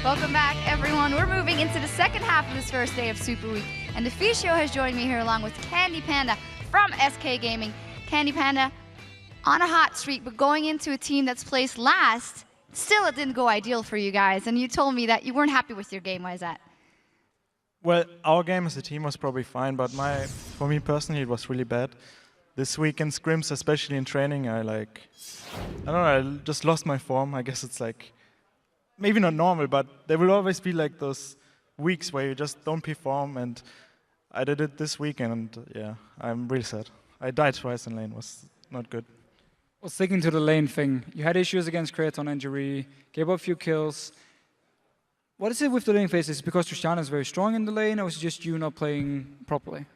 Welcome back, everyone. We're moving into the second half of this first day of Super Week, and the Fisio has joined me here along with Candy Panda from SK Gaming. Candy Panda, on a hot streak, but going into a team that's placed last, still it didn't go ideal for you guys, and you told me that you weren't happy with your game. Why is that? Well, our game as a team was probably fine, but for me personally, it was really bad. This week in scrims, especially in training, I don't know, I just lost my form. I guess it's like, maybe not normal, but there will always be like those weeks where you just don't perform, and I did it this week, and yeah, I'm really sad. I died twice in lane, was not good. Well, sticking to the lane thing, you had issues against Kraton and Jerry, gave up a few kills. What is it with the lane phase? Is it because Tristana is very strong in the lane, or is it just you not playing properly?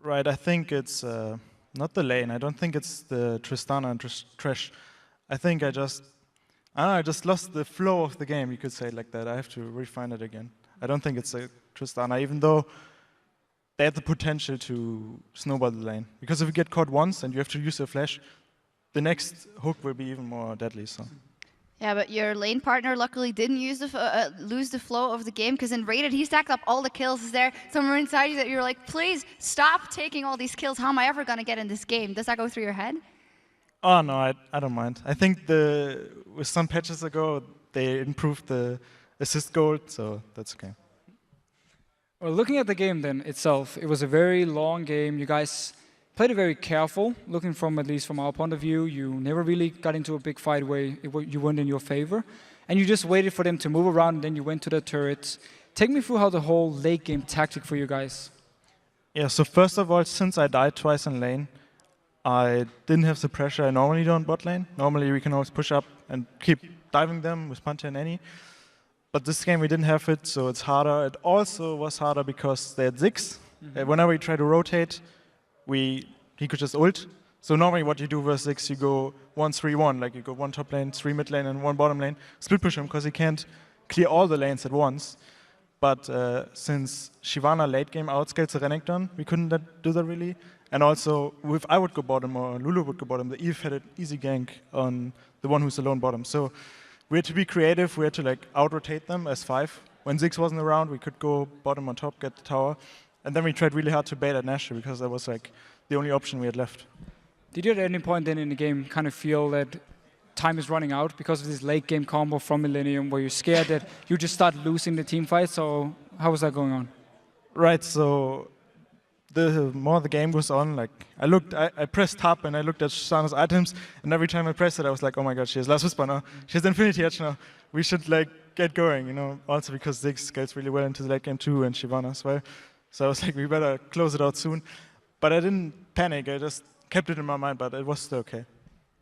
Right, I think it's not the lane. I don't think it's the Tristana and Trash. I think I just lost the flow of the game, you could say it like that. I have to refine it again. I don't think it's a Tristana, even though they had the potential to snowball the lane. Because if you get caught once and you have to use a flash, the next hook will be even more deadly. So. Yeah, but your lane partner luckily didn't lose the flow of the game, because in Rated he stacked up all the kills. Is there somewhere inside you that you're like, please stop taking all these kills? How am I ever going to get in this game? Does that go through your head? Oh no, I don't mind. I think with some patches ago they improved the assist goal, so that's okay. Well, looking at the game then itself, it was a very long game. You guys played it very careful. Looking at least from our point of view, you never really got into a big fight where you went in your favor, and you just waited for them to move around, and then you went to the turrets. Take me through how the whole late game tactic for you guys. Yeah. So first of all, since I died twice in lane, I didn't have the pressure I normally do on bot lane. Normally we can always push up and keep diving them with Panther and Annie. But this game we didn't have it, so it's harder. It also was harder because they had Ziggs. Whenever we try to rotate, he could just ult. So normally what you do with Ziggs, you go 1-3-1, like you go one top lane, 3 mid lane, and 1 bottom lane. Split push him, because he can't clear all the lanes at once. But since Shyvana late game outscaled the Renekton, we couldn't do that really. And also, if I would go bottom or Lulu would go bottom, the Eve had an easy gank on the one who's alone bottom. So we had to be creative. We had to like out-rotate them as 5. When Ziggs wasn't around, we could go bottom on top, get the tower. And then we tried really hard to bait at Nashor, because that was like the only option we had left. Did you at any point then in the game kind of feel that time is running out because of this late game combo from Millennium, where you're scared that you just start losing the team fight? So how was that going on? Right, so the more the game goes on, like I pressed tab and I looked at Sana's items, and every time I pressed it, I was like, oh my god, she has Last Whisper now. She has Infinity Edge now. We should like get going, you know. Also because Ziggs scales really well into the late game too, and Shyvana as well. So I was like, we better close it out soon. But I didn't panic. I just kept it in my mind, but it was still okay.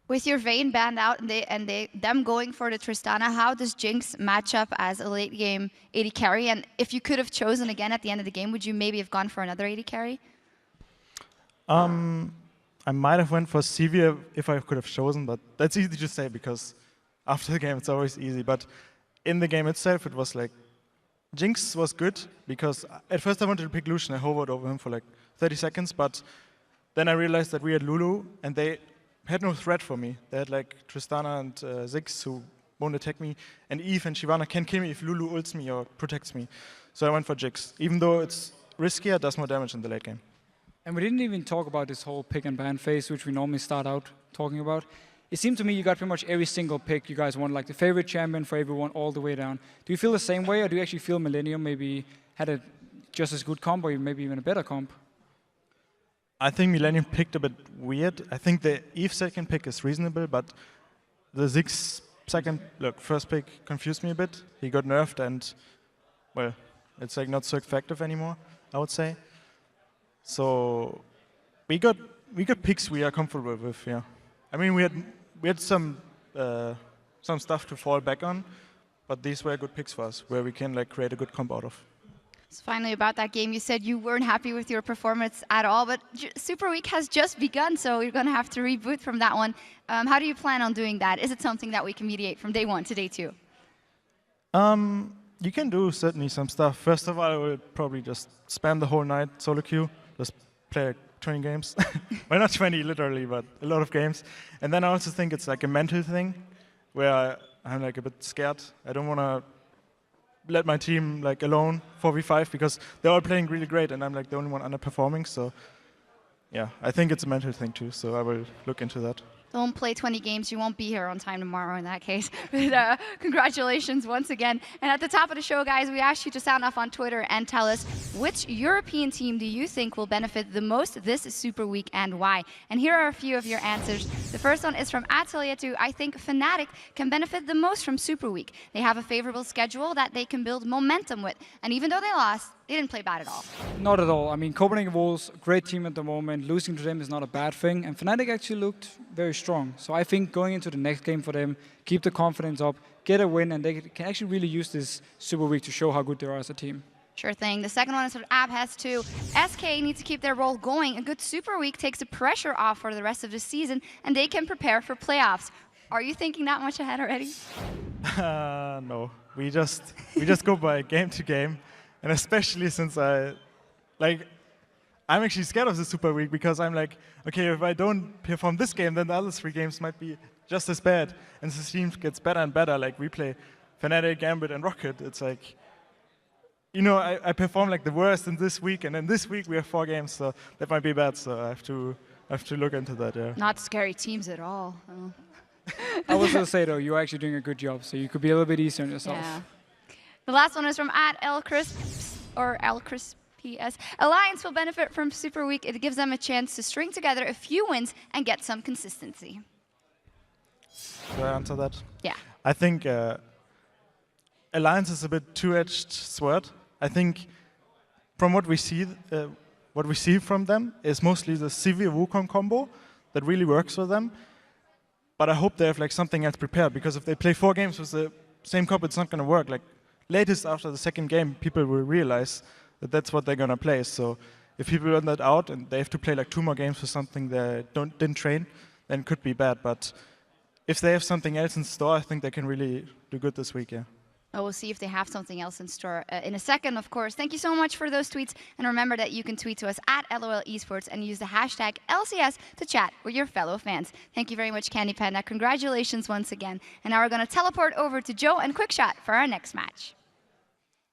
With your Vayne banned out and them going for the Tristana, how does Jinx match up as a late game AD carry? And if you could have chosen again at the end of the game, would you maybe have gone for another AD carry? I might have went for Sivir if I could have chosen, but that's easy to say because after the game it's always easy. But in the game itself, it was like Jinx was good because at first I wanted to pick Lucian. I hovered over him for like 30 seconds, but then I realized that we had Lulu and they had no threat for me. They had like Tristana and Ziggs who won't attack me, and Eve and Shyvana can kill me if Lulu ults me or protects me. So I went for Jinx. Even though it's riskier, it does more damage in the late game. And we didn't even talk about this whole pick and ban phase, which we normally start out talking about. It seemed to me you got pretty much every single pick you guys won, like the favorite champion for everyone all the way down. Do you feel the same way, or do you actually feel Millennium maybe had a just as good comp, or maybe even a better comp? I think Millennium picked a bit weird. I think the Eve second pick is reasonable, but the Ziggs first pick confused me a bit. He got nerfed and, well, it's like not so effective anymore, I would say. So we got picks we are comfortable with, yeah. I mean, we had some stuff to fall back on, but these were good picks for us, where we can like create a good comp out of. So finally, about that game, you said you weren't happy with your performance at all, but Super Week has just begun, so you're going to have to reboot from that one. How do you plan on doing that? Is it something that we can mediate from day 1 to day 2? You can do certainly some stuff. First of all, I will probably just spam the whole night solo queue, just play like 20 games. Well, not 20 literally, but a lot of games. And then I also think it's like a mental thing, where I'm like a bit scared. I don't want to let my team like alone 4v5 because they're all playing really great and I'm like the only one underperforming. So yeah, I think it's a mental thing too. So I will look into that. Don't play 20 games. You won't be here on time tomorrow in that case. But, congratulations once again. And at the top of the show, guys, we asked you to sound off on Twitter and tell us which European team do you think will benefit the most this Super Week and why? And here are a few of your answers. The first one is from Atelier2. I think Fnatic can benefit the most from Super Week. They have a favorable schedule that they can build momentum with. And even though they lost, they didn't play bad at all. Not at all. I mean, Copenhagen Wolves, great team at the moment. Losing to them is not a bad thing. And Fnatic actually looked very strong. So I think going into the next game for them, keep the confidence up, get a win, and they can actually really use this Super Week to show how good they are as a team. Sure thing. The second one is from Abhes2. SK needs to keep their role going. A good Super Week takes the pressure off for the rest of the season, and they can prepare for playoffs. Are you thinking that much ahead already? No, we just go by game to game. And especially since I'm actually scared of the Super Week because I'm like, okay, if I don't perform this game, then the other 3 games might be just as bad. And the team gets better and better. Like we play Fnatic, Gambit, and Rocket. It's like, you know, I perform like the worst in this week, and then this week we have 4 games, so that might be bad. So I have to look into that. Yeah. Not scary teams at all. Oh. I was going to say, though, you're actually doing a good job, so you could be a little bit easier on yourself. Yeah. The last one is from @LCrisp or LCrisps. Alliance will benefit from Super Week. It gives them a chance to string together a few wins and get some consistency. Should I answer that? Yeah. I think Alliance is a bit two-edged sword. I think from what we see from them is mostly the Sivir Wukong combo that really works for them. But I hope they have like something else prepared because if they play 4 games with the same comp, it's not going to work. Like latest after the second game, people will realize that that's what they're going to play. So if people learn that out and they have to play like 2 more games for something they didn't train, then it could be bad. But if they have something else in store, I think they can really do good this week, yeah. Oh, we'll see if they have something else in store in a second, of course. Thank you so much for those tweets. And remember that you can tweet to us @LOL Esports and use the hashtag LCS to chat with your fellow fans. Thank you very much, Candy Panda. Congratulations once again. And now we're going to teleport over to Joe and Quickshot for our next match.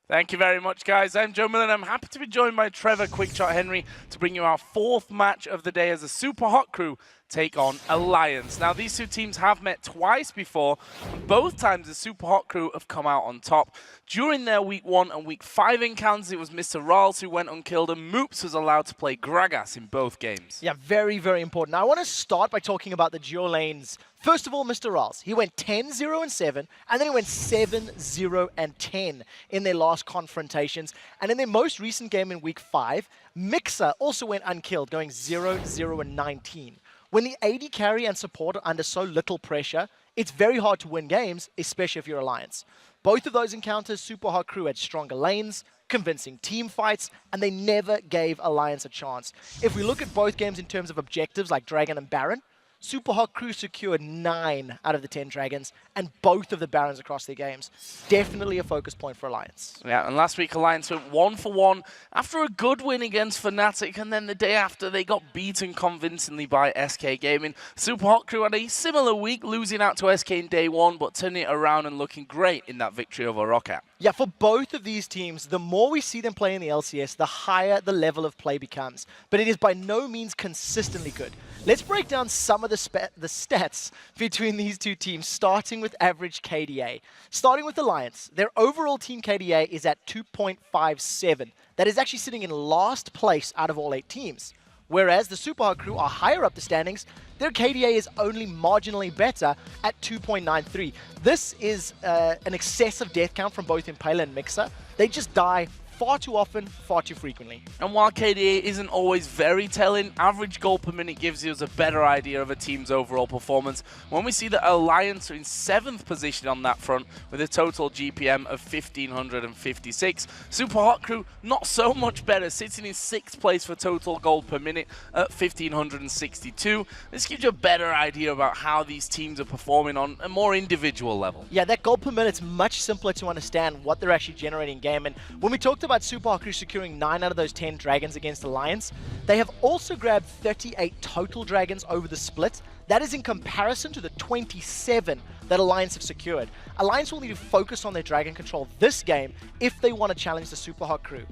Thank you very much, guys. I'm Joe Miller, and I'm happy to be joined by Trevor Quickshot Henry to bring you our 4th match of the day as a Super Hot crew take on Alliance. Now, these 2 teams have met twice before, and both times the Super Hot crew have come out on top. During their Week 1 and Week 5 encounters, it was Mr. Rals who went unkilled, and Moops was allowed to play Gragas in both games. Yeah, very, very important. Now, I want to start by talking about the dual lanes. First of all, Mr. Rals. He went 10-0-7, and then he went 7-0-10 in their last confrontations. And in their most recent game in Week 5, Mixer also went unkilled, going 0-0-19. When the AD carry and support are under so little pressure, it's very hard to win games, especially if you're Alliance. Both of those encounters, Super Hot crew had stronger lanes, convincing team fights, and they never gave Alliance a chance. If we look at both games in terms of objectives like Dragon and Baron, Super Hot crew secured 9 out of the 10 Dragons and both of the Barons across their games. Definitely a focus point for Alliance. Yeah, and last week Alliance went 1-for-1 after a good win against Fnatic, and then the day after they got beaten convincingly by SK Gaming. Super Hot crew had a similar week, losing out to SK in day 1, but turning it around and looking great in that victory over Rocket. Yeah, for both of these teams, the more we see them play in the LCS, the higher the level of play becomes. But it is by no means consistently good. Let's break down some of the stats between these 2 teams, starting with average KDA. Starting with Alliance, their overall team KDA is at 2.57. That is actually sitting in last place out of all 8 teams. Whereas the Super Hot crew are higher up the standings, their KDA is only marginally better at 2.93. This is an excessive death count from both Impaler and Mixer. They just die far too often, far too frequently. And while KDA isn't always very telling, average goal per minute gives us a better idea of a team's overall performance. When we see that Alliance are in 7th position on that front with a total GPM of 1,556. Super Hot crew, not so much better, sitting in 6th place for total goal per minute at 1,562. This gives you a better idea about how these teams are performing on a more individual level. Yeah, that goal per minute's much simpler to understand what they're actually generating in game. And when we talked about Super Hot crew securing 9 out of those 10 Dragons against Alliance, they have also grabbed 38 total Dragons over the split. That is in comparison to the 27 that Alliance have secured. Alliance will need to focus on their Dragon control this game if they want to challenge the Super Hot crew.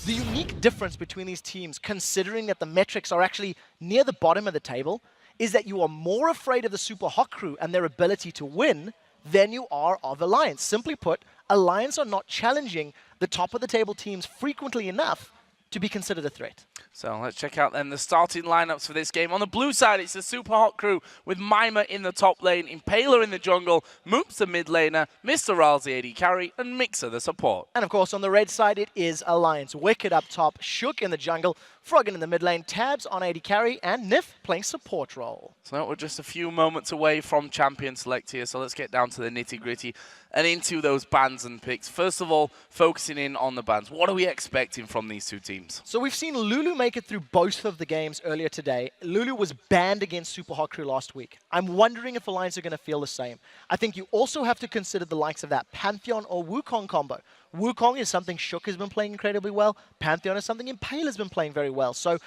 The unique difference between these teams, considering that the metrics are actually near the bottom of the table, is that you are more afraid of the Super Hot crew and their ability to win than you are of Alliance. Simply put, Alliance are not challenging the top of the table teams frequently enough to be considered a threat. So let's check out then the starting lineups for this game. On the blue side, it's the Super Hot crew with Mima in the top lane, Impaler in the jungle, Moops the mid laner, Mr. Ral's the AD carry, and Mixer the support. And of course, on the red side, it is Alliance. Wicked up top, Shook in the jungle, Froggen in the mid lane, Tabs on AD carry, and Nif playing support role. So we're just a few moments away from champion select here, so let's get down to the nitty-gritty and into those bans and picks. First of all, focusing in on the bans. What are we expecting from these two teams? So we've seen Lulu make it through both of the games earlier today. Lulu was banned against Super Hot Crew last week. I'm wondering if Alliance are going to feel the same. I think you also have to consider the likes of that Pantheon or Wukong combo. Wukong is something Shook has been playing incredibly well. Pantheon is something Impale has been playing very well. So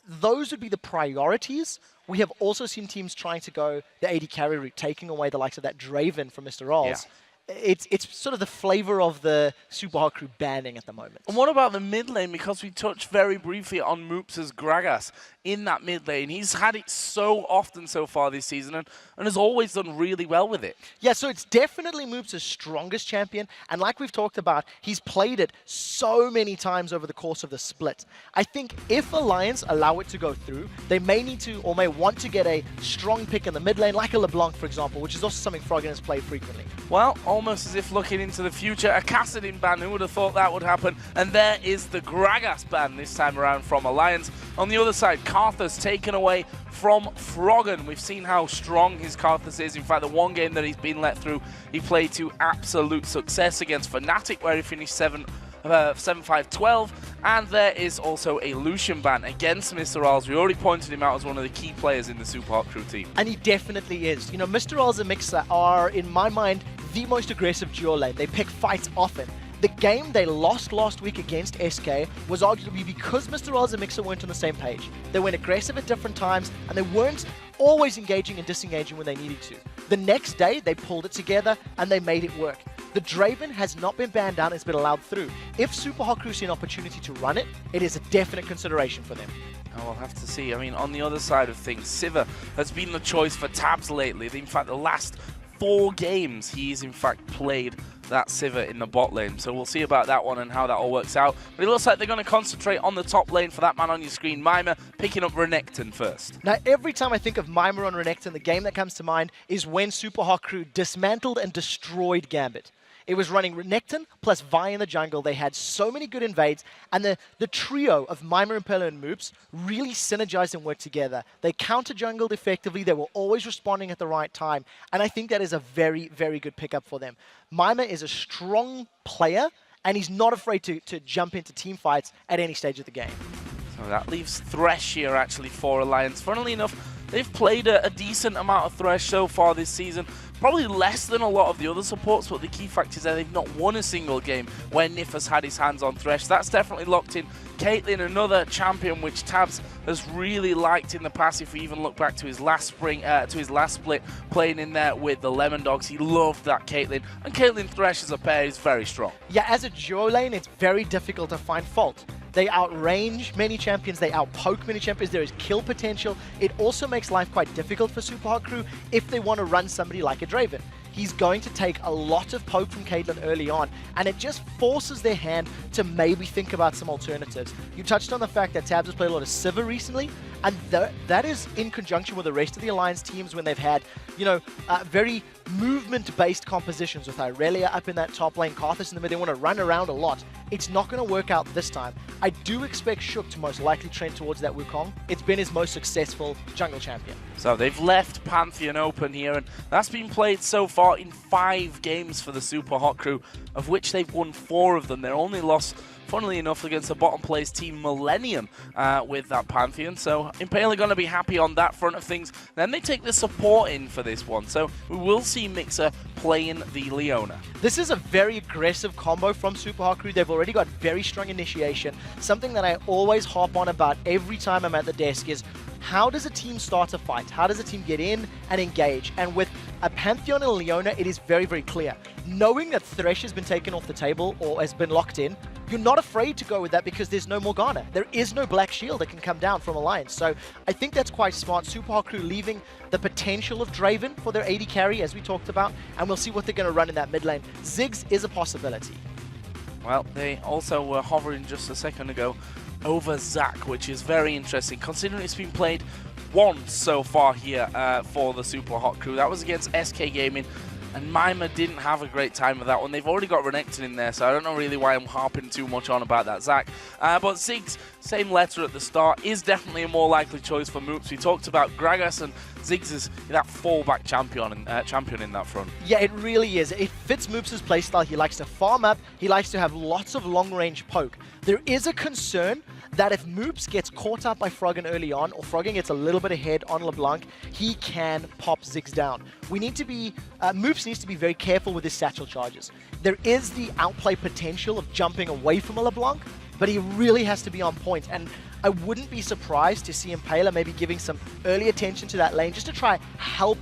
those would be the priorities. We have also seen teams trying to go the AD carry route, taking away the likes of that Draven from Mr. Rolls. Yeah. It's sort of the flavor of the Super Hot crew banning at the moment. And what about the mid lane? Because we touched very briefly on Moops' Gragas in that mid lane. He's had it so often so far this season and has always done really well with it. Yeah, so it's definitely Moops' strongest champion. And like we've talked about, he's played it so many times over the course of the split. I think if Alliance allow it to go through, they may need to or may want to get a strong pick in the mid lane, like a LeBlanc, for example, which is also something Froggen has played frequently. Well, almost as if looking into the future, a Kassadin ban, who would have thought that would happen? And there is the Gragas ban this time around from Alliance. On the other side, Karthus taken away from Froggen. We've seen how strong his Karthus is. In fact, the one game that he's been let through, he played to absolute success against Fnatic, where he finished 7-5-12. And there is also a Lucian ban against Mr. Ral's. We already pointed him out as one of the key players in the Super Hot crew team. And he definitely is. You know, Mr. Ral's and Mixer are, in my mind, the most aggressive duo lane. They pick fights often. The game they lost last week against SK was arguably because Mr. Ral's and Mixer weren't on the same page. They went aggressive at different times, and they weren't always engaging and disengaging when they needed to. The next day, they pulled it together, and they made it work. The Draven has not been banned down, it's been allowed through. If Super Hot Crew see an opportunity to run it, it is a definite consideration for them. Oh, we'll have to see. I mean, on the other side of things, Sivir has been the choice for Tabs lately. In fact, the last 4 games, he's in fact played that Sivir in the bot lane. So we'll see about that one and how that all works out. But it looks like they're going to concentrate on the top lane for that man on your screen, Mima, picking up Renekton first. Now, every time I think of Mima on Renekton, the game that comes to mind is when Super Hot Crew dismantled and destroyed Gambit. It was running Renekton plus Vi in the jungle. They had so many good invades, and the trio of Mima, Impala, and Moops really synergized and worked together. They counter-jungled effectively. They were always responding at the right time, and I think that is a very, very good pickup for them. Mima is a strong player, and he's not afraid to jump into team fights at any stage of the game. So that leaves Thresh here actually for Alliance. Funnily enough, they've played a decent amount of Thresh so far this season. Probably less than a lot of the other supports, but the key fact is that they've not won a single game where Nif has had his hands on Thresh. That's definitely locked in. Caitlyn, another champion which Tabs has really liked in the past. If we even look back to his last split, playing in there with the Lemon Dogs, he loved that Caitlyn. And Caitlyn Thresh as a pair is very strong. Yeah, as a duo lane, it's very difficult to find fault. They outrange many champions, they outpoke many champions, there is kill potential. It also makes life quite difficult for Super Hot Crew if they want to run somebody like a Draven. He's going to take a lot of poke from Caitlyn early on, and it just forces their hand to maybe think about some alternatives. You touched on the fact that Tabs has played a lot of Sivir recently, and that is in conjunction with the rest of the Alliance teams when they've had, you know, very movement-based compositions with Irelia up in that top lane, Karthus in the mid. They want to run around a lot. It's not going to work out this time. I do expect Shook to most likely trend towards that Wukong. It's been his most successful jungle champion. So they've left Pantheon open here, and that's been played so far in 5 games for the Super Hot Crew, of which they've won 4 of them. Their only loss, funnily enough, against the bottom place team Millennium with that Pantheon. So Impale are going to be happy on that front of things. Then they take the support in for this one. So we will see Mixer playing the Leona. This is a very aggressive combo from Super Hot Crew. They've already got very strong initiation. Something that I always harp on about every time I'm at the desk is, how does a team start a fight? How does a team get in and engage? And with Pantheon and Leona, it is very, very clear. Knowing that Thresh has been taken off the table or has been locked in, you're not afraid to go with that because there's no Morgana. There is no Black Shield that can come down from Alliance. So I think that's quite smart. Super Hot Crew leaving the potential of Draven for their AD carry, as we talked about, and we'll see what they're going to run in that mid lane. Ziggs is a possibility. Well, they also were hovering just a second ago over Zac, which is very interesting, considering it's been played once so far here for the Super Hot Crew. That was against SK Gaming, and Mima didn't have a great time with that one. They've already got Renekton in there, so I don't know really why I'm harping too much on about that Zac. But Ziggs, same letter at the start, is definitely a more likely choice for Moops. We talked about Gragas, and Ziggs is that fallback champion in that front. Yeah, it really is. It fits Moops' playstyle. He likes to farm up. He likes to have lots of long-range poke. There is a concern that if Moops gets caught up by Froggen early on, or Froggen gets a little bit ahead on LeBlanc, he can pop Ziggs down. We need to be, Moops needs to be very careful with his satchel charges. There is the outplay potential of jumping away from a LeBlanc, but he really has to be on point. And I wouldn't be surprised to see Impaler maybe giving some early attention to that lane just to try help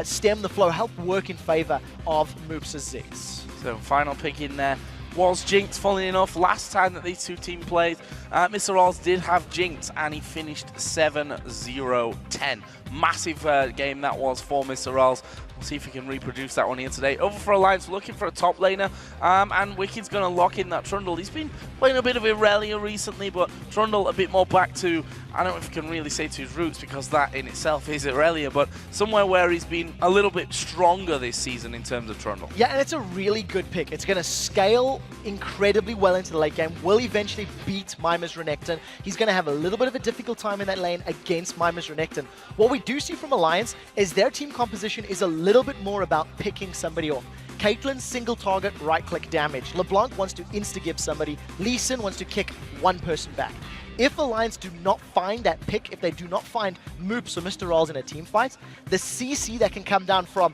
stem the flow, help work in favor of Moops' Ziggs. So final pick in there was Jinx. Funnily enough, last time that these two teams played, Mr. Rolls did have Jinx, and he finished 7-0-10. Massive game that was for Mr. Rolls. We'll see if we can reproduce that one here today. Over for Alliance, looking for a top laner, and Wicked's going to lock in that Trundle. He's been playing a bit of Irelia recently, but Trundle a bit more back to, I don't know if you can really say to his roots, because that in itself is Irelia, but somewhere where he's been a little bit stronger this season in terms of Trundle. Yeah, and it's a really good pick. It's going to scale incredibly well into the late game, will eventually beat Mima's Renekton. He's going to have a little bit of a difficult time in that lane against Mima's Renekton. What we do see from Alliance is their team composition is a little bit more about picking somebody off. Caitlyn's single target right-click damage. LeBlanc wants to insta-give somebody. Lee Sin wants to kick one person back. If Alliance do not find that pick, if they do not find Moops or Mr. Rolls in a team fight, the CC that can come down from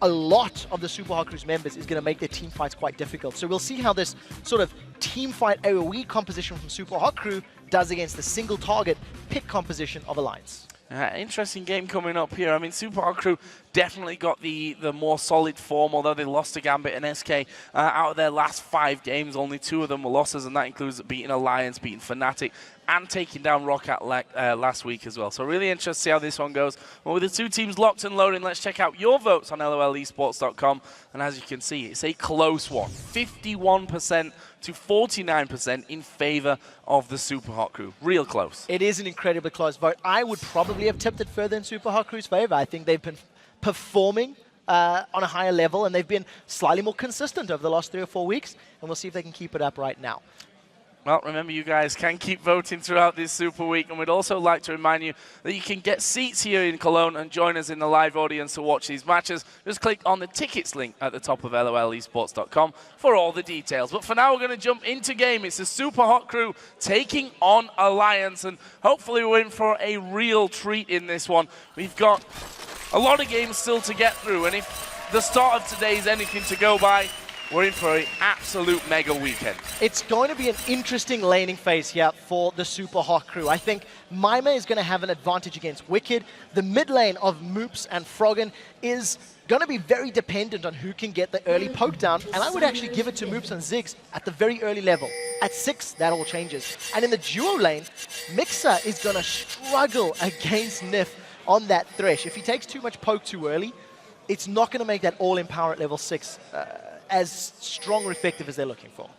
a lot of the Super Hot Crew's members is going to make their team fights quite difficult. So we'll see how this sort of team fight AoE composition from Super Hot Crew does against the single target pick composition of Alliance. Interesting game coming up here. I mean, Super Hot Crew definitely got the more solid form, although they lost to Gambit and SK. Out of their last 5 games, only 2 of them were losses, and that includes beating Alliance, beating Fnatic, and taking down Roccat last week as well. So really interested to see how this one goes. Well, with the 2 teams locked and loading, let's check out your votes on LOLesports.com. And as you can see, it's a close one. 51% to 49% in favor of the Super Hot Crew. Real close. It is an incredibly close vote. I would probably have tipped it further in Super Hot Crew's favor. I think they've been performing on a higher level, and they've been slightly more consistent over the last 3 or 4 weeks, and we'll see if they can keep it up right now. Well, remember, you guys can keep voting throughout this Super Week, and we'd also like to remind you that you can get seats here in Cologne and join us in the live audience to watch these matches. Just click on the tickets link at the top of LOLesports.com for all the details. But for now, we're going to jump into game. It's the Super Hot Crew taking on Alliance, and hopefully we're in for a real treat in this one. We've got a lot of games still to get through, and if the start of today is anything to go by, we're in for an absolute mega weekend. It's going to be an interesting laning phase here for the Super Hot Crew. I think Mima is going to have an advantage against Wicked. The mid lane of Moops and Froggen is going to be very dependent on who can get the early poke down, and I would actually give it to Moops and Ziggs at the very early level. At 6, that all changes. And in the duo lane, Mixer is going to struggle against Nif on that Thresh. If he takes too much poke too early, it's not going to make that all-in power at level 6 as strong or effective as they're looking for.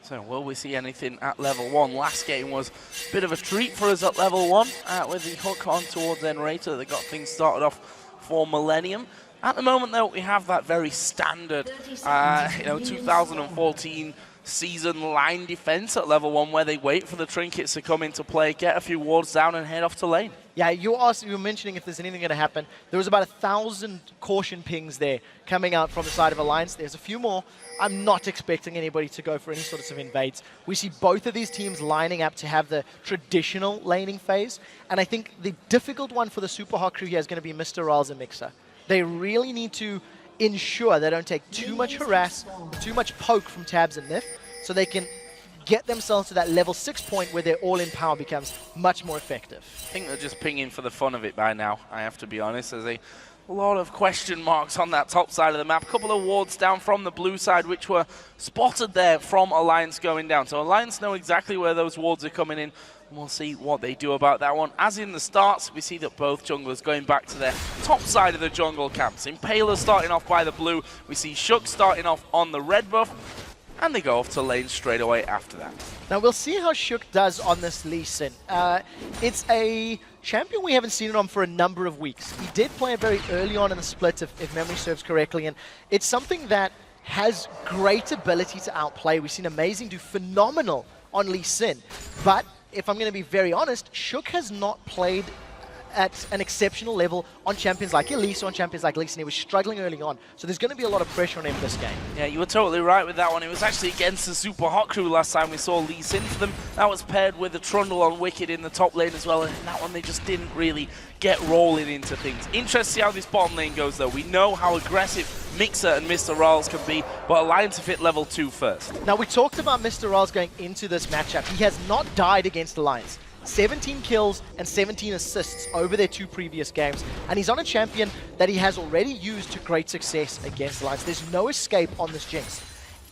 So will we see anything at level 1? Last game was a bit of a treat for us at level 1 with the hook on towards Enrater that got things started off for Millennium. At the moment, though, we have that very standard 2014 season line defense at level 1 where they wait for the trinkets to come into play, get a few wards down and head off to lane. Yeah, you were mentioning if there's anything going to happen. There was about 1,000 caution pings there coming out from the side of Alliance. There's a few more. I'm not expecting anybody to go for any sorts of invades. We see both of these teams lining up to have the traditional laning phase, and I think the difficult one for the Super Hot Crew here is going to be Mr. Rolls and Mixer. They really need to ensure they don't take too much harass, too much poke from Tabs and Nif, so they can get themselves to that level 6 point where their all-in power becomes much more effective. I think they're just pinging for the fun of it by now, I have to be honest, as they A lot of question marks on that top side of the map. A couple of wards down from the blue side, which were spotted there from Alliance going down. So Alliance know exactly where those wards are coming in. We'll see what they do about that one. As in the starts, we see that both junglers going back to their top side of the jungle camps. Impaler starting off by the blue. We see Shook starting off on the red buff. And they go off to lane straight away after that. Now we'll see how Shook does on this Lee Sin. It's a champion we haven't seen it on for a number of weeks. He did play it very early on in the split, if memory serves correctly, and it's something that has great ability to outplay. We've seen Amazing do phenomenal on Lee Sin, but if I'm going to be very honest, Shook has not played at an exceptional level on champions like Elise or on champions like Lee Sin. He was struggling early on, so there's going to be a lot of pressure on him this game. Yeah, you were totally right with that one. It was actually against the Super Hot Crew last time we saw Lee Sin for them. That was paired with a Trundle on Wicked in the top lane as well, and in that one they just didn't really get rolling into things. Interesting to see how this bottom lane goes though. We know how aggressive Mixer and Mr. Ralls can be, but Alliance have hit level 2 first. Now we talked about Mr. Ralls going into this matchup. He has not died against Alliance. 17 kills and 17 assists over their 2 previous games, and he's on a champion that he has already used to great success against Alliance. There's no escape on this Jinx.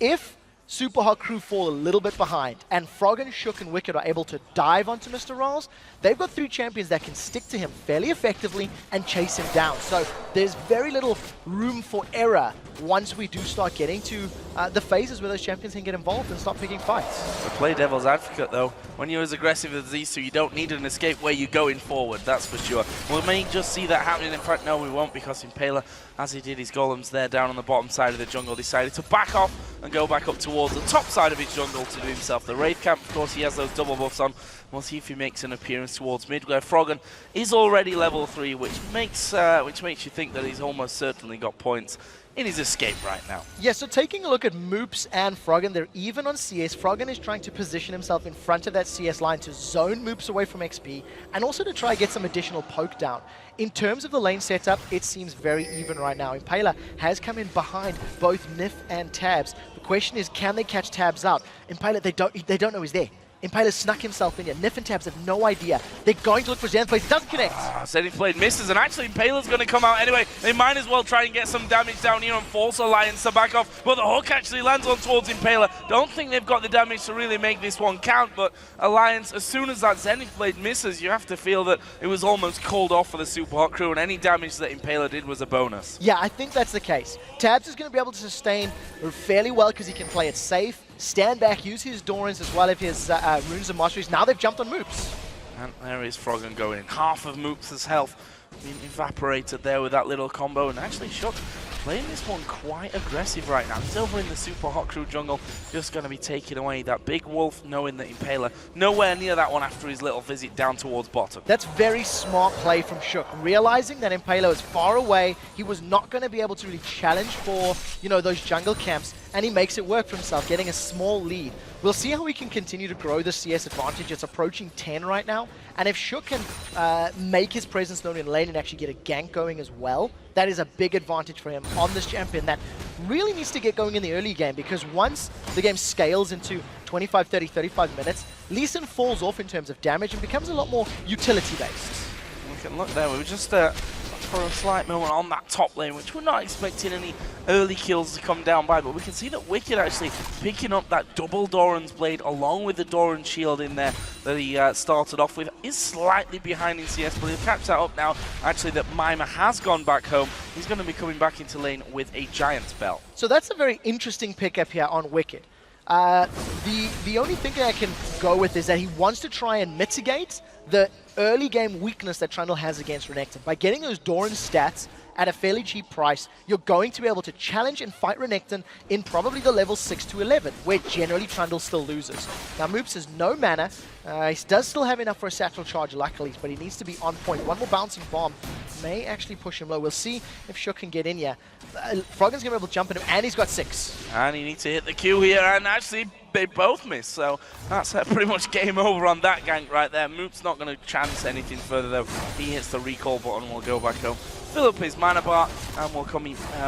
If Super Hot Crew fall a little bit behind and Froggen, Shook and Wicked are able to dive onto Mr. Ralls, they've got 3 champions that can stick to him fairly effectively and chase him down. So there's very little room for error once we do start getting to the phases where those champions can get involved and start picking fights. To play devil's advocate though, when you're as aggressive as these two, you don't need an escape where you're going forward, that's for sure. We may just see that happening. In fact, no, we won't, because Impaler, as he did his golems there down on the bottom side of the jungle, decided to back off and go back up towards the top side of his jungle to do himself the Wraith Camp. Of course, he has those double buffs on. We'll see if he makes an appearance towards mid, where Froggen is already level 3, which makes you think that he's almost certainly got points in his escape right now. Yeah, so taking a look at Moops and Froggen, they're even on CS. Froggen is trying to position himself in front of that CS line to zone Moops away from XP, and also to try and get some additional poke down. In terms of the lane setup, it seems very even right now. Impaler has come in behind both Nif and Tabs. The question is, can they catch Tabs out? Impaler, they don't know he's there. Impaler snuck himself in here. Nif and Tabs have no idea. They're going to look for Zenith Blade. It doesn't connect. Zenith Blade misses, and actually Impaler's going to come out anyway. They might as well try and get some damage down here and force Alliance to back off. But the hook actually lands on towards Impaler. Don't think they've got the damage to really make this one count, but Alliance, as soon as that Zenith Blade misses, you have to feel that it was almost called off for the Super Hot Crew, and any damage that Impaler did was a bonus. Yeah, I think that's the case. Tabs is going to be able to sustain fairly well because he can play it safe, stand back, use his Dorans as well as his Runes and Masteries. Now they've jumped on Moops. And there is Froggen going in. Half of Moops' health being evaporated there with that little combo. And actually Shook playing this one quite aggressive right now. He's over in the Super Hot Crew jungle, just going to be taking away that big wolf, knowing that Impaler nowhere near that one after his little visit down towards bottom. That's very smart play from Shook, realizing that Impaler is far away. He was not going to be able to really challenge for, you know, those jungle camps, and he makes it work for himself, getting a small lead. We'll see how he can continue to grow the CS advantage. It's approaching 10 right now, and if Shook can make his presence known in lane and actually get a gank going as well, that is a big advantage for him on this champion that really needs to get going in the early game, because once the game scales into 25, 30, 35 minutes, Lee Sin falls off in terms of damage and becomes a lot more utility-based. We can look there, we were just for a slight moment on that top lane, which we're not expecting any early kills to come down by, but we can see that Wicked actually picking up that double Doran's Blade along with the Doran Shield in there that he started off with. Is slightly behind in CS, but he'll catch that up now. Actually, that Mima has gone back home. He's going to be coming back into lane with a Giant's Bell. So that's a very interesting pickup here on Wicked. The only thing that I can go with is that he wants to try and mitigate the early game weakness that Trundle has against Renekton. By getting those Doran stats at a fairly cheap price, you're going to be able to challenge and fight Renekton in probably the level 6 to 11, where generally Trundle still loses. Now Moops has no mana. He does still have enough for a satchel charge, luckily, but he needs to be on point. One more bouncing bomb may actually push him low. We'll see if Shook can get in here. Froggen's going to be able to jump into him, and he's got 6. And he needs to hit the Q here, and actually they both miss, so that's pretty much game over on that gank right there. Moop's not going to chance anything further though. He hits the recall button, we'll go back home, fill up his mana bar, and we'll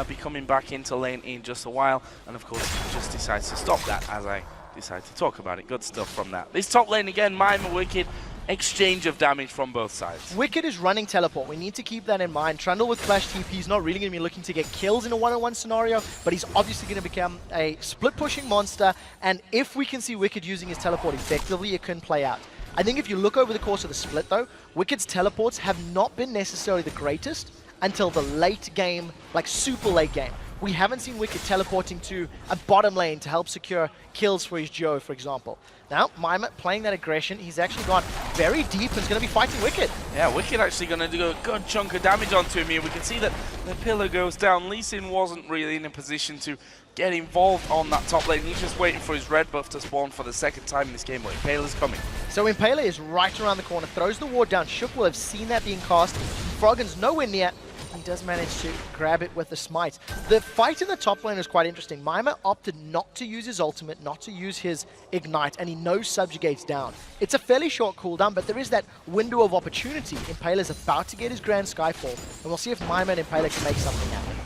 be coming back into lane in just a while. And of course, he just decides to stop that as I decide to talk about it. Good stuff from that. This top lane again, Mima Wicked, exchange of damage from both sides. Wicked is running teleport. We need to keep that in mind. Trundle with flash TP is not really going to be looking to get kills in a one-on-one scenario, but he's obviously going to become a split-pushing monster, and if we can see Wicked using his teleport effectively, it can play out. I think if you look over the course of the split, though, Wicked's teleports have not been necessarily the greatest until the late game, like super late game. We haven't seen Wicked teleporting to a bottom lane to help secure kills for his duo, for example. Now, Mima playing that aggression, he's actually gone very deep and is going to be fighting Wicked. Yeah, Wicked actually going to do a good chunk of damage onto him here. We can see that the pillar goes down. Lee Sin wasn't really in a position to get involved on that top lane. He's just waiting for his red buff to spawn for the second time in this game, but Impaler's coming. So Impaler is right around the corner, throws the ward down. Shook will have seen that being cast. Froggen's nowhere near. He does manage to grab it with the smite. The fight in the top lane is quite interesting. Mima opted not to use his ultimate, not to use his ignite, and he knows subjugates down. It's a fairly short cooldown, but there is that window of opportunity. Impaler's about to get his Grand Skyfall, and we'll see if Mima and Impaler can make something happen.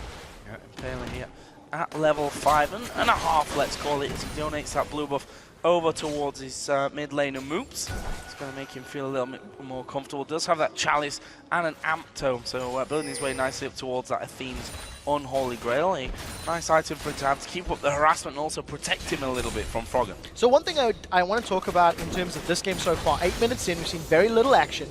Yeah, Impaler here at level 5.5, let's call it, as he donates that blue buff over towards his mid laner Moops. It's going to make him feel a little bit more comfortable. Does have that Chalice and an Amp Tome, so building his way nicely up towards that Athene's Unholy Grail. A nice item for him to have to keep up the harassment and also protect him a little bit from Froggen. So one thing I want to talk about in terms of this game so far, 8 minutes in, we've seen very little action.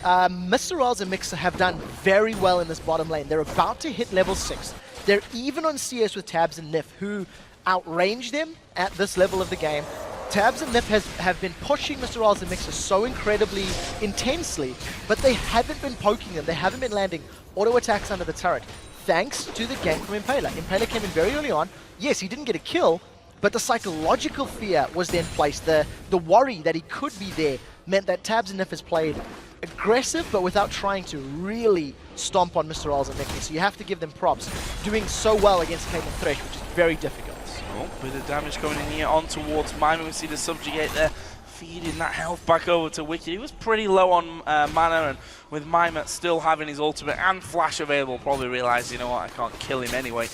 Mr. Rals and Mixer have done very well in this bottom lane. They're about to hit level 6. They're even on CS with Tabs and Nif, who outrange them at this level of the game. Tabs and Nif have been pushing Mr. Rals and Mixer so incredibly intensely, but they haven't been poking them. They haven't been landing auto attacks under the turret, thanks to the gank from Impaler. Impaler came in very early on. Yes, he didn't get a kill, but the psychological fear was then placed. The worry that he could be there meant that Tabs and Nif has played aggressive, but without trying to really stomp on Mr. Rals and Mixer. So you have to give them props. Doing so well against Caitlyn Thresh, which is very difficult. Oh, bit of damage coming in here on towards Mima. We see the subjugate there, feeding that health back over to Wicked. He was pretty low on mana, and with Mima still having his ultimate and flash available, probably realized, you know what, I can't kill him anyway.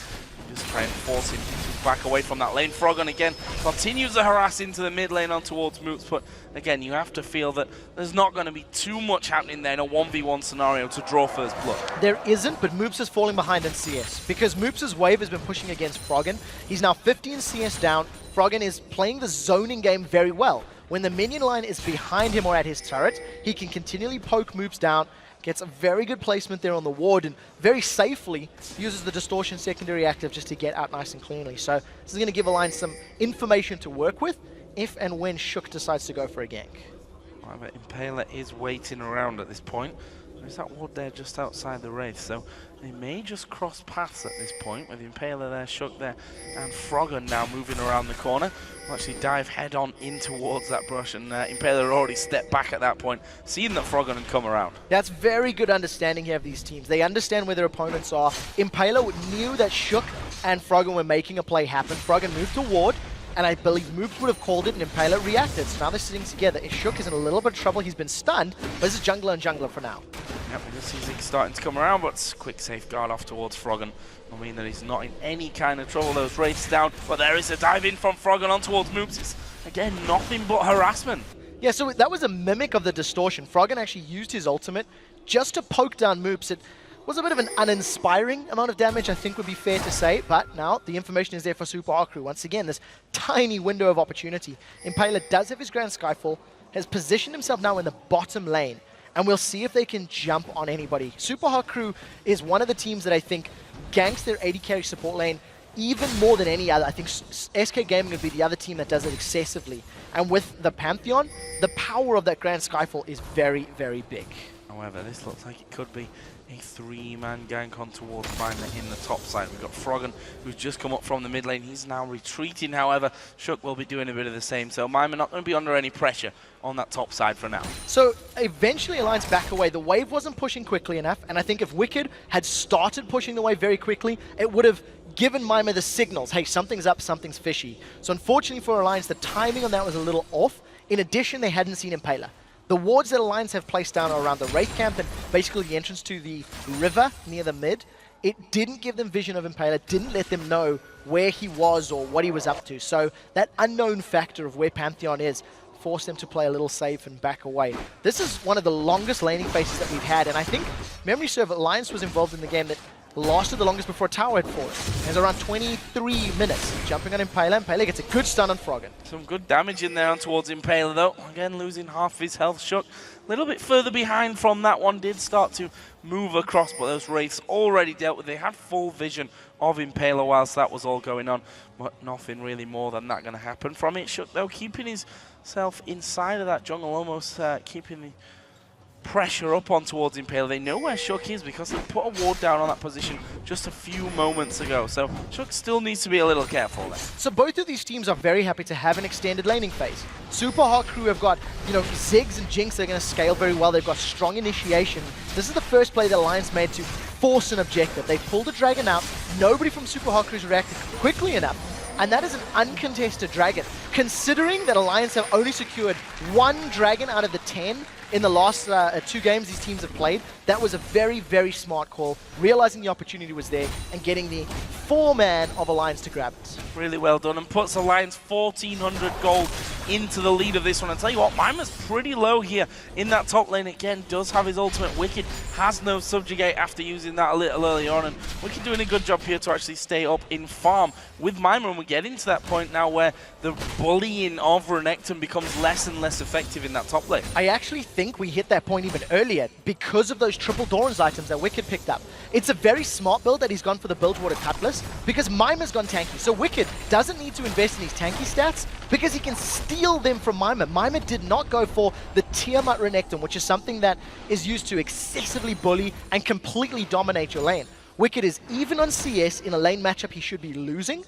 Just try and force him to back away from that lane. Froggen again continues to harass into the mid lane on towards Moops, but again, you have to feel that there's not going to be too much happening there in a 1v1 scenario to draw first blood. There isn't, but Moops is falling behind in CS because Moops' wave has been pushing against Froggen. He's now 15 CS down. Froggen is playing the zoning game very well. When the minion line is behind him or at his turret, he can continually poke Moops down, gets a very good placement there on the ward, and very safely uses the distortion secondary active just to get out nice and cleanly. So this is going to give Alliance some information to work with if and when Shook decides to go for a gank. Right, but Impaler is waiting around at this point. There's that ward there just outside the Wraith, so they may just cross paths at this point with Impaler there, Shook there, and Froggen now moving around the corner. Will actually dive head on in towards that brush, and Impaler already stepped back at that point, seeing that Froggen had come around. That's very good understanding here of these teams. They understand where their opponents are. Impaler knew that Shook and Froggen were making a play happen. Froggen moved to ward, and I believe Moops would have called it, and Impaler reacted. So now they're sitting together. Shook is in a little bit of trouble. He's been stunned, but this is jungler and jungler for now. Yep, we just see Zeke starting to come around, but quick safeguard off towards Froggen. I mean that he's not in any kind of trouble. Those Wraiths down, but there is a dive in from Froggen on towards Moops. It's, again, nothing but harassment. Yeah, so that was a mimic of the distortion. Froggen actually used his ultimate just to poke down Moops. It was a bit of an uninspiring amount of damage, I think would be fair to say, but now the information is there for Super Arcrew. Once again, this tiny window of opportunity. Impaler does have his Grand Skyfall, has positioned himself now in the bottom lane, and we'll see if they can jump on anybody. Super Arcrew is one of the teams that I think ganks their AD carry support lane even more than any other. I think SK Gaming would be the other team that does it excessively. And with the Pantheon, the power of that Grand Skyfall is very, very big. However, this looks like it could be a 3-man gank on towards Mima in the top side. We've got Froggen, who's just come up from the mid lane. He's now retreating, however. Shook will be doing a bit of the same. So Mima not going to be under any pressure on that top side for now. So eventually Alliance back away. The wave wasn't pushing quickly enough, and I think if Wicked had started pushing the wave very quickly, it would have given Mima the signals, hey, something's up, something's fishy. So unfortunately for Alliance, the timing on that was a little off. In addition, they hadn't seen Impaler. The wards that Alliance have placed down are around the Wraith camp and basically the entrance to the river near the mid. It didn't give them vision of Impaler, didn't let them know where he was or what he was up to. So that unknown factor of where Pantheon is force them to play a little safe and back away. This is one of the longest laning phases that we've had, and I think memory serve Alliance was involved in the game that lasted the longest before tower had fallen. It was around 23 minutes. Jumping on Impaler. Impaler gets a good stun on Froggen. Some good damage in there towards Impaler though. Again, losing half his health. Shook a little bit further behind from that one. Did start to move across, but those Wraiths already dealt with. They had full vision of Impaler whilst that was all going on. But nothing really more than that going to happen from it. Shook though keeping himself inside of that jungle, almost keeping the pressure up on towards Impaler. They know where Shook is because they put a ward down on that position just a few moments ago. So Shook still needs to be a little careful there. So both of these teams are very happy to have an extended laning phase. Super Hot Crew have got, Ziggs and Jinx that are going to scale very well. They've got strong initiation. This is the first play that Alliance made to force an objective. They pulled a dragon out. Nobody from Super Hot Crew's reacted quickly enough. And that is an uncontested dragon. Considering that Alliance have only secured 1 dragon out of the 10 in the last 2 games these teams have played, that was a very, very smart call, realizing the opportunity was there and getting the 4-man of Alliance to grab it. Really well done, and puts Alliance 1,400 gold into the lead of this one. I'll tell you what, Mimer's pretty low here in that top lane. Again, does have his ultimate. Wicked has no subjugate after using that a little early on, and Wicked doing a good job here to actually stay up in farm with Mimer, and we're getting to that point now where the bullying of Renekton becomes less and less effective in that top lane. I actually think we hit that point even earlier because of those triple Doran's items that Wicked picked up. It's a very smart build that he's gone for the Bilgewater Cutlass because Mimer's gone tanky. So Wicked doesn't need to invest in these tanky stats because he can steal them from Mimer. Mimer did not go for the Tiamat Renekton, which is something that is used to excessively bully and completely dominate your lane. Wicked is even on CS in a lane matchup he should be losing.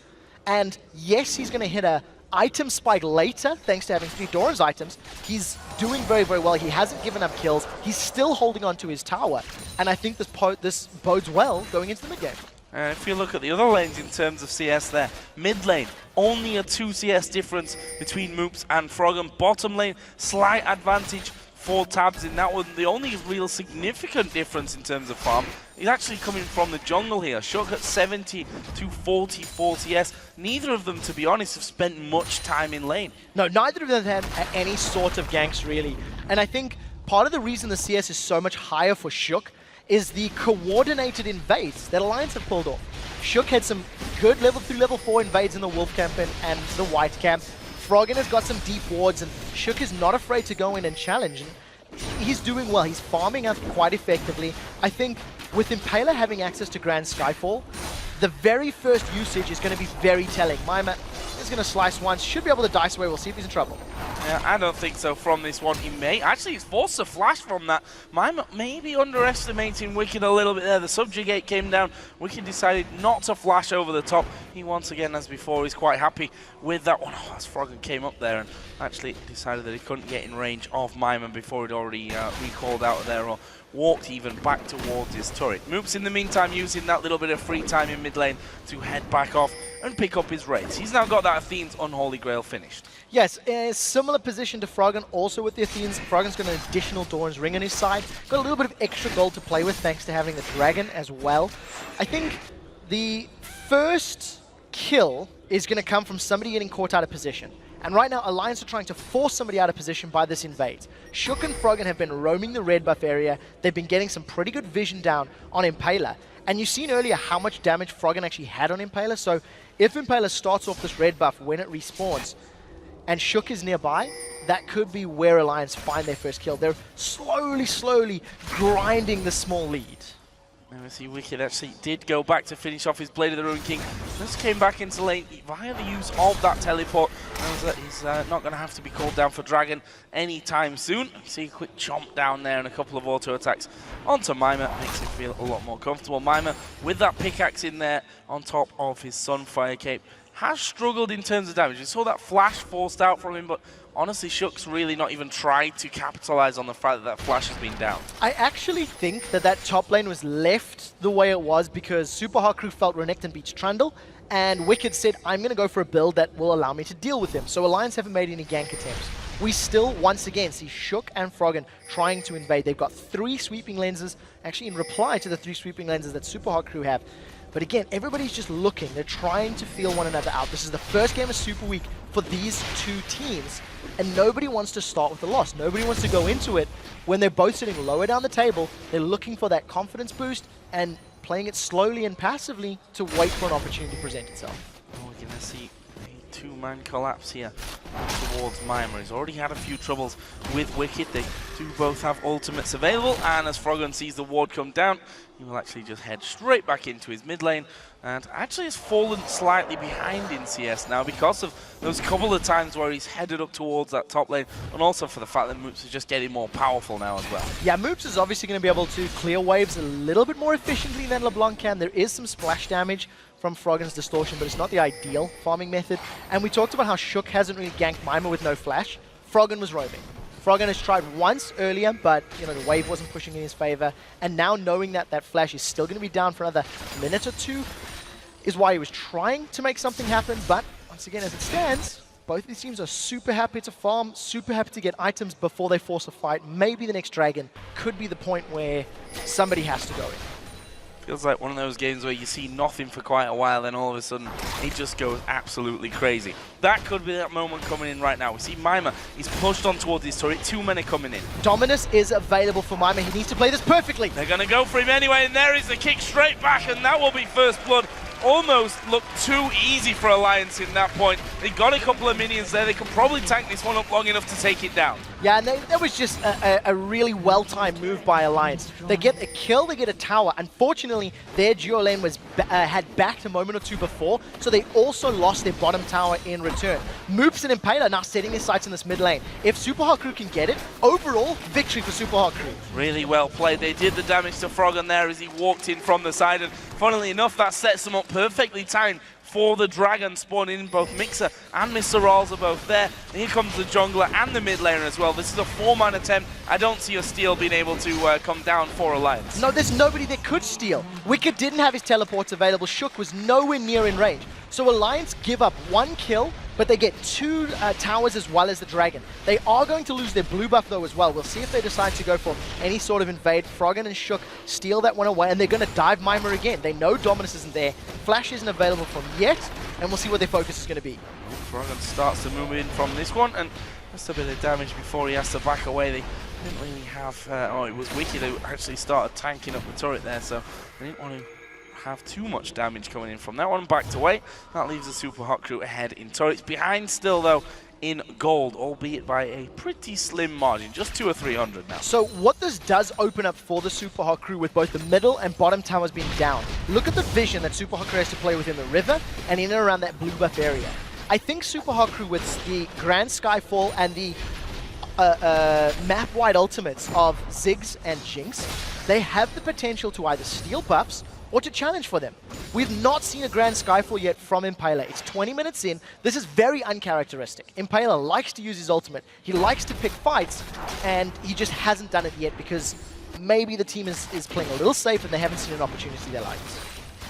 And yes, he's going to hit a item spike later, thanks to having 3 Doran's items. He's doing very, very well. He hasn't given up kills. He's still holding on to his tower. And I think this bodes well going into the mid game. If you look at the other lanes in terms of CS there, mid lane, only a 2 CS difference between Moops and Froggen. Bottom lane, slight advantage for Tabs in that one. The only real significant difference in terms of farm is actually coming from the jungle here. Shook at 70 to 44 CS. Neither of them, to be honest, have spent much time in lane. No, neither of them have any sort of ganks, really. And I think part of the reason the CS is so much higher for Shook is the coordinated invades that Alliance have pulled off. Shook had some good level 3, level 4 invades in the Wolf camp and the White camp. Froggen has got some deep wards, and Shook is not afraid to go in and challenge. And he's doing well. He's farming up quite effectively. I think with Impaler having access to Grand Skyfall, the very first usage is going to be very telling. Mimer is going to slice once, should be able to dice away. We'll see if he's in trouble. Yeah, I don't think so from this one. He may. Actually, he's forced a flash from that. Mimer maybe underestimating Wicked a little bit there. The subjugate came down. Wicked decided not to flash over the top. He once again, as before, is quite happy with that one. Oh, as Froggen came up there and actually decided that he couldn't get in range of Mimer before he'd already recalled out of there or walked even back towards his turret. Moops in the meantime using that little bit of free time in mid lane to head back off and pick up his Wraiths. He's now got that Athene's Unholy Grail finished. Yes, a similar position to Froggen, also with the Athenes. Froggen's got an additional Doran's Ring on his side. Got a little bit of extra gold to play with thanks to having the Dragon as well. I think the first kill is going to come from somebody getting caught out of position. And right now, Alliance are trying to force somebody out of position by this invade. Shook and Froggen have been roaming the red buff area. They've been getting some pretty good vision down on Impaler. And you've seen earlier how much damage Froggen actually had on Impaler. So if Impaler starts off this red buff when it respawns, and Shook is nearby, that could be where Alliance find their first kill. They're slowly grinding the small lead. Now we see Wicked actually did go back to finish off his Blade of the Ruined King. Just came back into lane via the use of that teleport. Knows that he's not going to have to be called down for Dragon anytime soon. You see a quick chomp down there and a couple of auto attacks onto Mimer. Makes him feel a lot more comfortable. Mimer with that pickaxe in there on top of his Sunfire Cape has struggled in terms of damage. We saw that flash forced out from him, but honestly, Shook's really not even tried to capitalize on the fact that that flash has been down. I actually think that top lane was left the way it was because Super Hot Crew felt Renekton beats Trundle, and Wicked said, I'm going to go for a build that will allow me to deal with him. So Alliance haven't made any gank attempts. We still, once again, see Shook and Froggen trying to invade. They've got 3 sweeping lenses, actually in reply to the 3 sweeping lenses that Super Hot Crew have. But again, everybody's just looking. They're trying to feel one another out. This is the first game of Super Week for these two teams, and nobody wants to start with a loss. Nobody wants to go into it when they're both sitting lower down the table. They're looking for that confidence boost and playing it slowly and passively to wait for an opportunity to present itself. We're going to see a two-man collapse here towards Mima. He's already had a few troubles with Wicked. They do both have ultimates available, and as Froggen sees the ward come down, he will actually just head straight back into his mid lane, and actually has fallen slightly behind in CS now because of those couple of times where he's headed up towards that top lane, and also for the fact that Moops is just getting more powerful now as well. Yeah, Moops is obviously going to be able to clear waves a little bit more efficiently than LeBlanc can. There is some splash damage from Froggen's distortion, but it's not the ideal farming method. And we talked about how Shook hasn't really ganked Mima with no flash. Froggen was roaming. Froggen has tried once earlier, but the wave wasn't pushing in his favor. And now knowing that that flash is still going to be down for another minute or two is why he was trying to make something happen. But once again, as it stands, both of these teams are super happy to farm, super happy to get items before they force a fight. Maybe the next dragon could be the point where somebody has to go in. Feels like one of those games where you see nothing for quite a while, then all of a sudden it just goes absolutely crazy. That could be that moment coming in right now. We see Mima, he's pushed on towards his turret, too many coming in. Dominus is available for Mima. He needs to play this perfectly. They're going to go for him anyway, and there is the kick straight back, and that will be first blood. Almost looked too easy for Alliance in that point. They got a couple of minions there. They could probably tank this one up long enough to take it down. Yeah, and that was just a really well-timed move by Alliance. They get a kill, they get a tower. Unfortunately, their duo lane was had backed a moment or two before, so they also lost their bottom tower in return. Moops and Impaler now setting their sights in this mid lane. If Super Hot Crew can get it, overall, victory for Super Hot Crew. Really well played. They did the damage to Froggen there as he walked in from the side, and funnily enough, that sets them up perfectly timed for the dragon spawning in. Both Mixer and Mr. Rawls are both there. And here comes the jungler and the mid laner as well. This is a 4-man attempt. I don't see a steal being able to come down for Alliance. No, there's nobody that could steal. Wicked didn't have his teleports available. Shook was nowhere near in range. So Alliance give up 1 kill, but they get 2 towers as well as the dragon. They are going to lose their blue buff though as well. We'll see if they decide to go for any sort of invade. Froggen and Shook steal that one away, and they're going to dive Mima again. They know Dominus isn't there. Flash isn't available from yet, and we'll see what their focus is going to be. Froggen starts to move in from this one, and just a bit of damage before he has to back away. They didn't really have... it was Wicked who actually started tanking up the turret there, so they didn't want to have too much damage coming in from that one. Backed away. That leaves the Super Hot Crew ahead in turrets. Behind still, though, in gold, albeit by a pretty slim margin, just 200 or 300 now. So what this does open up for the Super Hot Crew with both the middle and bottom towers being down. Look at the vision that Super Hot Crew has to play within the river and in and around that blue buff area. I think Super Hot Crew with the Grand Skyfall and the map-wide ultimates of Ziggs and Jinx, they have the potential to either steal buffs or to challenge for them. We've not seen a Grand Skyfall yet from Impaler. It's 20 minutes in. This is very uncharacteristic. Impaler likes to use his ultimate. He likes to pick fights, and he just hasn't done it yet because maybe the team is playing a little safe and they haven't seen an opportunity they like.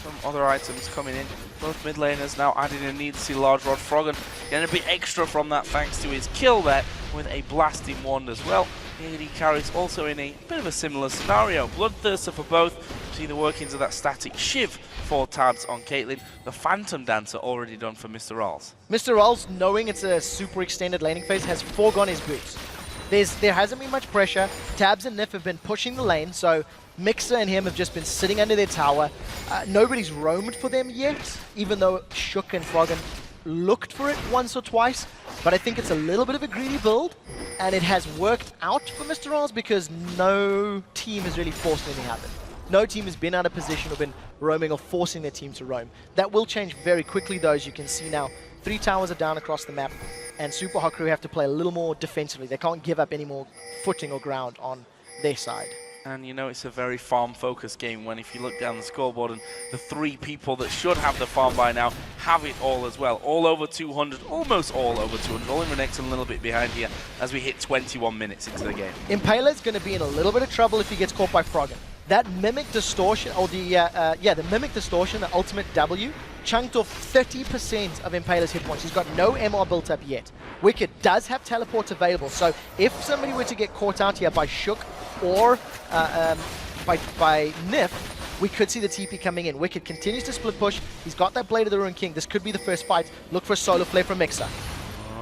Some other items coming in. Both mid laners now adding a need to see Large Rod. Froggen getting a bit extra from that thanks to his kill there with a blasting wand as well. AD carries also in a bit of a similar scenario. Bloodthirster for both. See the workings of that static shiv for Tabs on Caitlyn. The Phantom Dancer already done for Mr. Rawls. Mr. Rawls, knowing it's a super extended laning phase, has foregone his boots. There hasn't been much pressure. Tabs and Nif have been pushing the lane, so Mixer and him have just been sitting under their tower. Nobody's roamed for them yet, even though Shook and Froggen looked for it once or twice. But I think it's a little bit of a greedy build, and it has worked out for Mr. Rawls because no team has really forced anything to happen. No team has been out of position or been roaming or forcing their team to roam. That will change very quickly though, as you can see now. 3 towers are down across the map, and Super Hot Crew have to play a little more defensively. They can't give up any more footing or ground on their side. And you know it's a very farm-focused game when if you look down the scoreboard and the 3 people that should have the farm by now have it all as well. All over 200, almost all over 200. Only Renekton a little bit behind here as we hit 21 minutes into the game. Impaler's going to be in a little bit of trouble if he gets caught by Froggen. That Mimic Distortion, or the Mimic Distortion, the ultimate W, chunked off 30% of Impaler's hit points. He's got no MR built up yet. Wicked does have teleports available, so if somebody were to get caught out here by Shook or by Nif, we could see the TP coming in. Wicked continues to split push. He's got that Blade of the Ruined King. This could be the first fight. Look for a solo flare from Mixer.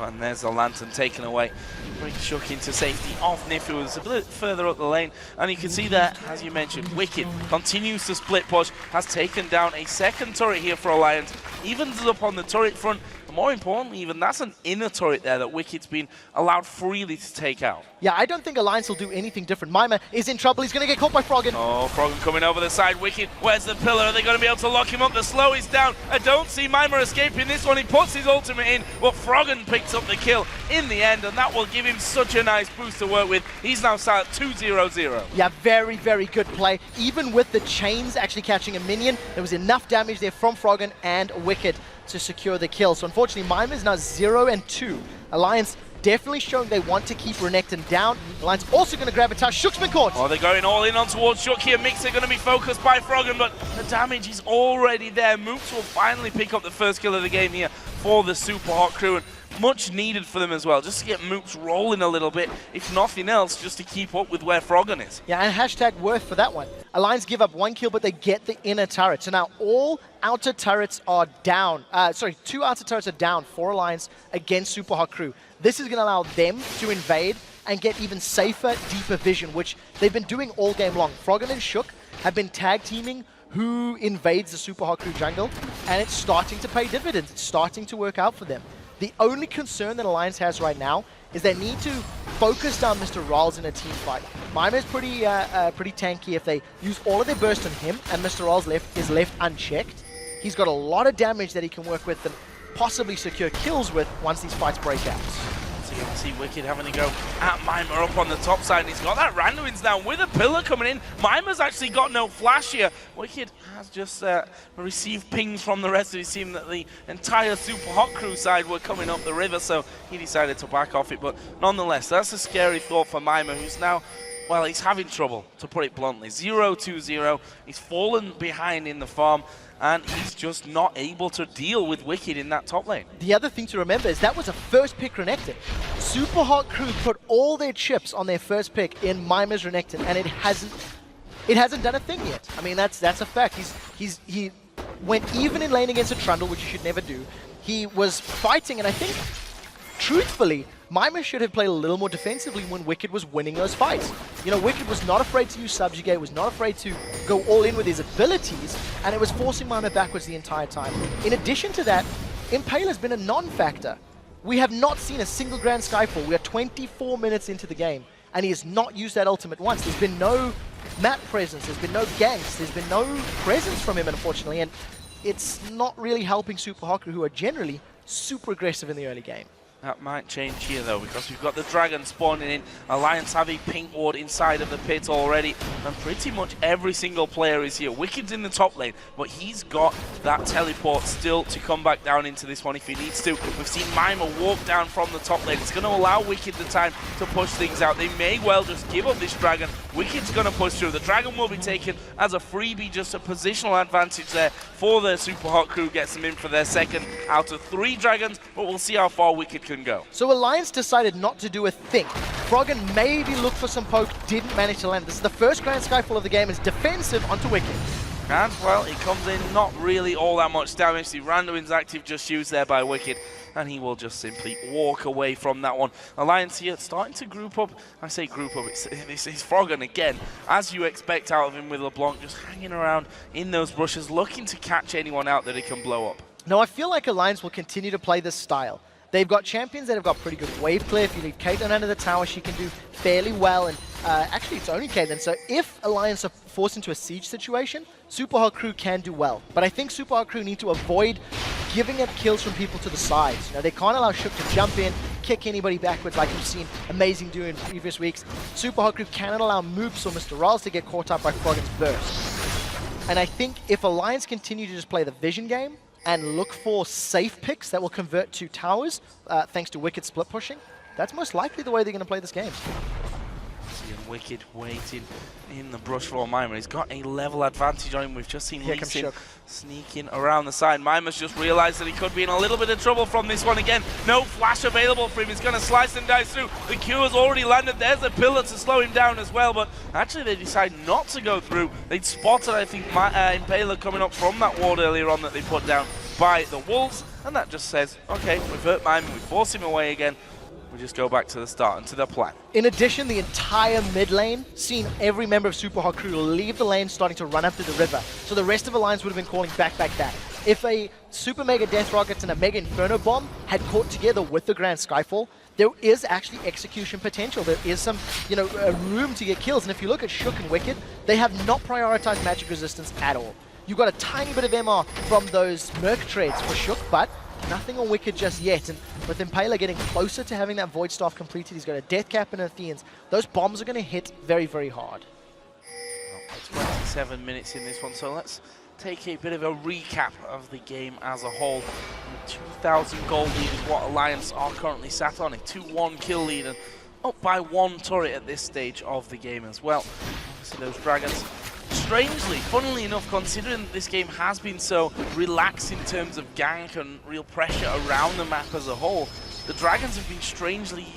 And there's the Lantern taken away. Brings Shook into safety off Nif, who was a bit further up the lane. And you can see that, as you mentioned, Wicked continues to split push, has taken down a second turret here for Alliance, evens up on the turret front. But more importantly, even that's an inner turret there that Wicked's been allowed freely to take out. Yeah, I don't think Alliance will do anything different. Mima is in trouble. He's going to get caught by Froggen. Oh, Froggen coming over the side. Wicked, where's the pillar? Are they going to be able to lock him up? The slow is down. I don't see Mima escaping this one. He puts his ultimate in, but Froggen picks up the kill in the end, and that will give him such a nice boost to work with. He's now sat at 2-0-0. Yeah, very, very good play. Even with the chains actually catching a minion, there was enough damage there from Froggen and Wicked to secure the kill. So unfortunately, Mima is now 0-2. Alliance definitely showing they want to keep Renekton down. Alliance also going to grab a touch. Shook's been caught. Oh, they're going all in on towards Shook here. Mixer going to be focused by Froggen, but the damage is already there. Moops will finally pick up the first kill of the game here for the Super Hot crew, and much needed for them as well, just to get Moops rolling a little bit, if nothing else, just to keep up with where Froggen is. Yeah, and hashtag worth for that one. Alliance give up 1 kill, but they get the inner turret. So now all outer turrets are down. 2 outer turrets are down for Alliance against Super Hot crew. This is going to allow them to invade and get even safer, deeper vision, which they've been doing all game long. Froggen and Shook have been tag teaming who invades the Super Hot crew jungle, and it's starting to pay dividends. It's starting to work out for them. The only concern that Alliance has right now is they need to focus down Mr. Rawls in a team fight. Mima is pretty tanky. If they use all of their burst on him and Mr. Rawls is left unchecked, he's got a lot of damage that he can work with and possibly secure kills with once these fights break out. So you can see Wicked having to go at Mima up on the top side, and he's got that Randuin's down with a pillar coming in. Mima's actually got no flash here. Wicked has just received pings from the rest of his team that the entire Super Hot crew side were coming up the river, so he decided to back off it. But nonetheless, that's a scary thought for Mima, who's now, well, he's having trouble, to put it bluntly. 0-2-0. He's fallen behind in the farm, and he's just not able to deal with Wicked in that top lane. The other thing to remember is that was a first pick Renekton. Super Hot crew put all their chips on their first pick in Mima's Renekton, and it hasn't done a thing yet. I mean, that's a fact. He went even in lane against a Trundle, which you should never do. He was fighting, and I think, truthfully, Mima should have played a little more defensively when Wicked was winning those fights. You know, Wicked was not afraid to use Subjugate, was not afraid to go all in with his abilities, and it was forcing Mima backwards the entire time. In addition to that, Impale has been a non-factor. We have not seen a single Grand Skyfall. We are 24 minutes into the game, and he has not used that ultimate once. There's been no map presence, there's been no ganks, there's been no presence from him, unfortunately, and it's not really helping Super Hot crew, who are generally super aggressive in the early game. That might change here, though, because we've got the Dragon spawning in. Alliance have a pink ward inside of the pit already, and pretty much every single player is here. Wicked's in the top lane, but he's got that teleport still to come back down into this one if he needs to. We've seen Mima walk down from the top lane. It's going to allow Wicked the time to push things out. They may well just give up this Dragon. Wicked's going to push through. The Dragon will be taken as a freebie, just a positional advantage there for the Super Hot crew. Gets them in for their second out of 3 Dragons, but we'll see how far Wicked can go. So Alliance decided not to do a thing. Froggen maybe looked for some poke, didn't manage to land. This is the first Grand Skyfall of the game. It's defensive onto Wicked. And, well, he comes in, not really all that much damage. The Randuin's active just used there by Wicked, and he will just simply walk away from that one. Alliance here starting to group up. I say group up, it's Froggen again, as you expect out of him with LeBlanc, just hanging around in those bushes, looking to catch anyone out that he can blow up. Now, I feel like Alliance will continue to play this style. They've got champions that have got pretty good wave clear. If you leave Caitlyn under the tower, she can do fairly well. And actually, it's only Caitlyn. So if Alliance are forced into a siege situation, Super Hot crew can do well. But I think Super Hot crew need to avoid giving up kills from people to the sides. You know, they can't allow Shook to jump in, kick anybody backwards like we've seen Amazing do in previous weeks. Super Hot crew cannot allow Moops or Mr. Rawls to get caught up by Froggen's burst. And I think if Alliance continue to just play the vision game, and look for safe picks that will convert to towers, thanks to Wicked split pushing, that's most likely the way they're going to play this game. And Wicked waiting in the brush for Mima. He's got a level advantage on him. We've just seen Lee Sin sneaking around the side. Mima's just realized that he could be in a little bit of trouble from this one again. No flash available for him. He's going to slice and dice through. The Q has already landed. There's a pillar to slow him down as well, but actually they decide not to go through. They'd spotted, I think, Impaler coming up from that ward earlier on that they put down by the Wolves, and that just says, okay, we've hurt Mima, we force him away again. We just go back to the start and to the plan. In addition, the entire mid lane, seen every member of Super Hot Crew leave the lane starting to run up to the river. So the rest of Alliance would have been calling back. If a Super Mega Death Rockets and a Mega Inferno Bomb had caught together with the Grand Skyfall, there is actually execution potential. There is some, room to get kills. And if you look at Shook and Wicked, they have not prioritized magic resistance at all. You've got a tiny bit of MR from those Merc trades for Shook, but nothing on Wicked just yet. And with Impaler getting closer to having that Void Staff completed, he's got a Death Cap and Athenians. Those bombs are going to hit very, very hard. 27 minutes in this one, so let's take a bit of a recap of the game as a whole. 2,000 gold lead is what Alliance are currently sat on, a 2-1 kill lead, and up by 1 turret at this stage of the game as well. Obviously those Dragons, strangely, funnily enough, considering that this game has been so relaxed in terms of gank and real pressure around the map as a whole, the Dragons have been strangely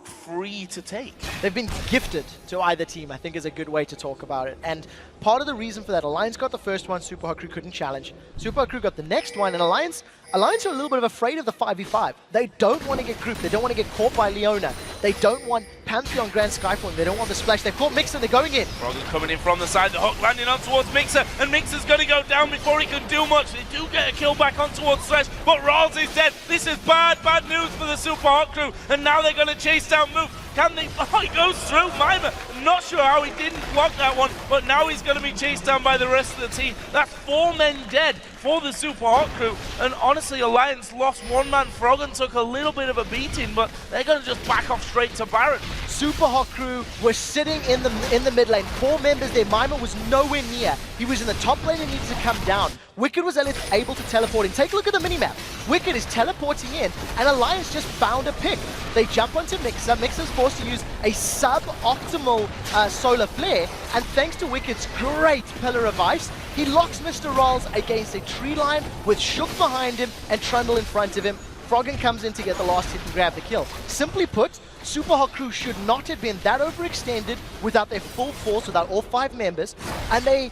free to take. They've been gifted to either team, I think is a good way to talk about it. And part of the reason for that, Alliance got the first one, Super Hot Crew couldn't challenge. Super Hot Crew got the next one, and Alliance are a little bit of afraid of the 5v5. They don't want to get grouped. They don't want to get caught by Leona. They don't want Pantheon Grand Skyfall. They don't want the splash. They've caught Mixer. They're going in. Froggen coming in from the side. The hook landing on towards Mixer, and Mixer's going to go down before he can do much. They do get a kill back on towards Slash, but Rawls is dead. This is bad news for the Super Hot Crew, and now they're going to chase down Move. Can they? Oh, he goes through Mima. Not sure how he didn't block that one, but now he's going to be chased down by the rest of the team. That's 4 men dead for the Super Hot Crew, and honestly, Alliance lost 1 man. Froggen took a little bit of a beating, but they're going to just back off straight to Baron. Super Hot Crew were sitting in the mid lane. 4 members there. Mima was nowhere near. He was in the top lane and needed to come down. Wicked was able to teleport in. Take a look at the minimap. Wicked is teleporting in, and Alliance just found a pick. They jump onto Mixer. Mixer's forced to use a sub-optimal solar flare, and thanks to Wicked's great Pillar of Ice, he locks Mr. Rawls against a tree line with Shook behind him and Trundle in front of him. Froggen comes in to get the last hit and grab the kill. Simply put, Super Hot Crew should not have been that overextended without their full force, without all 5 members, and they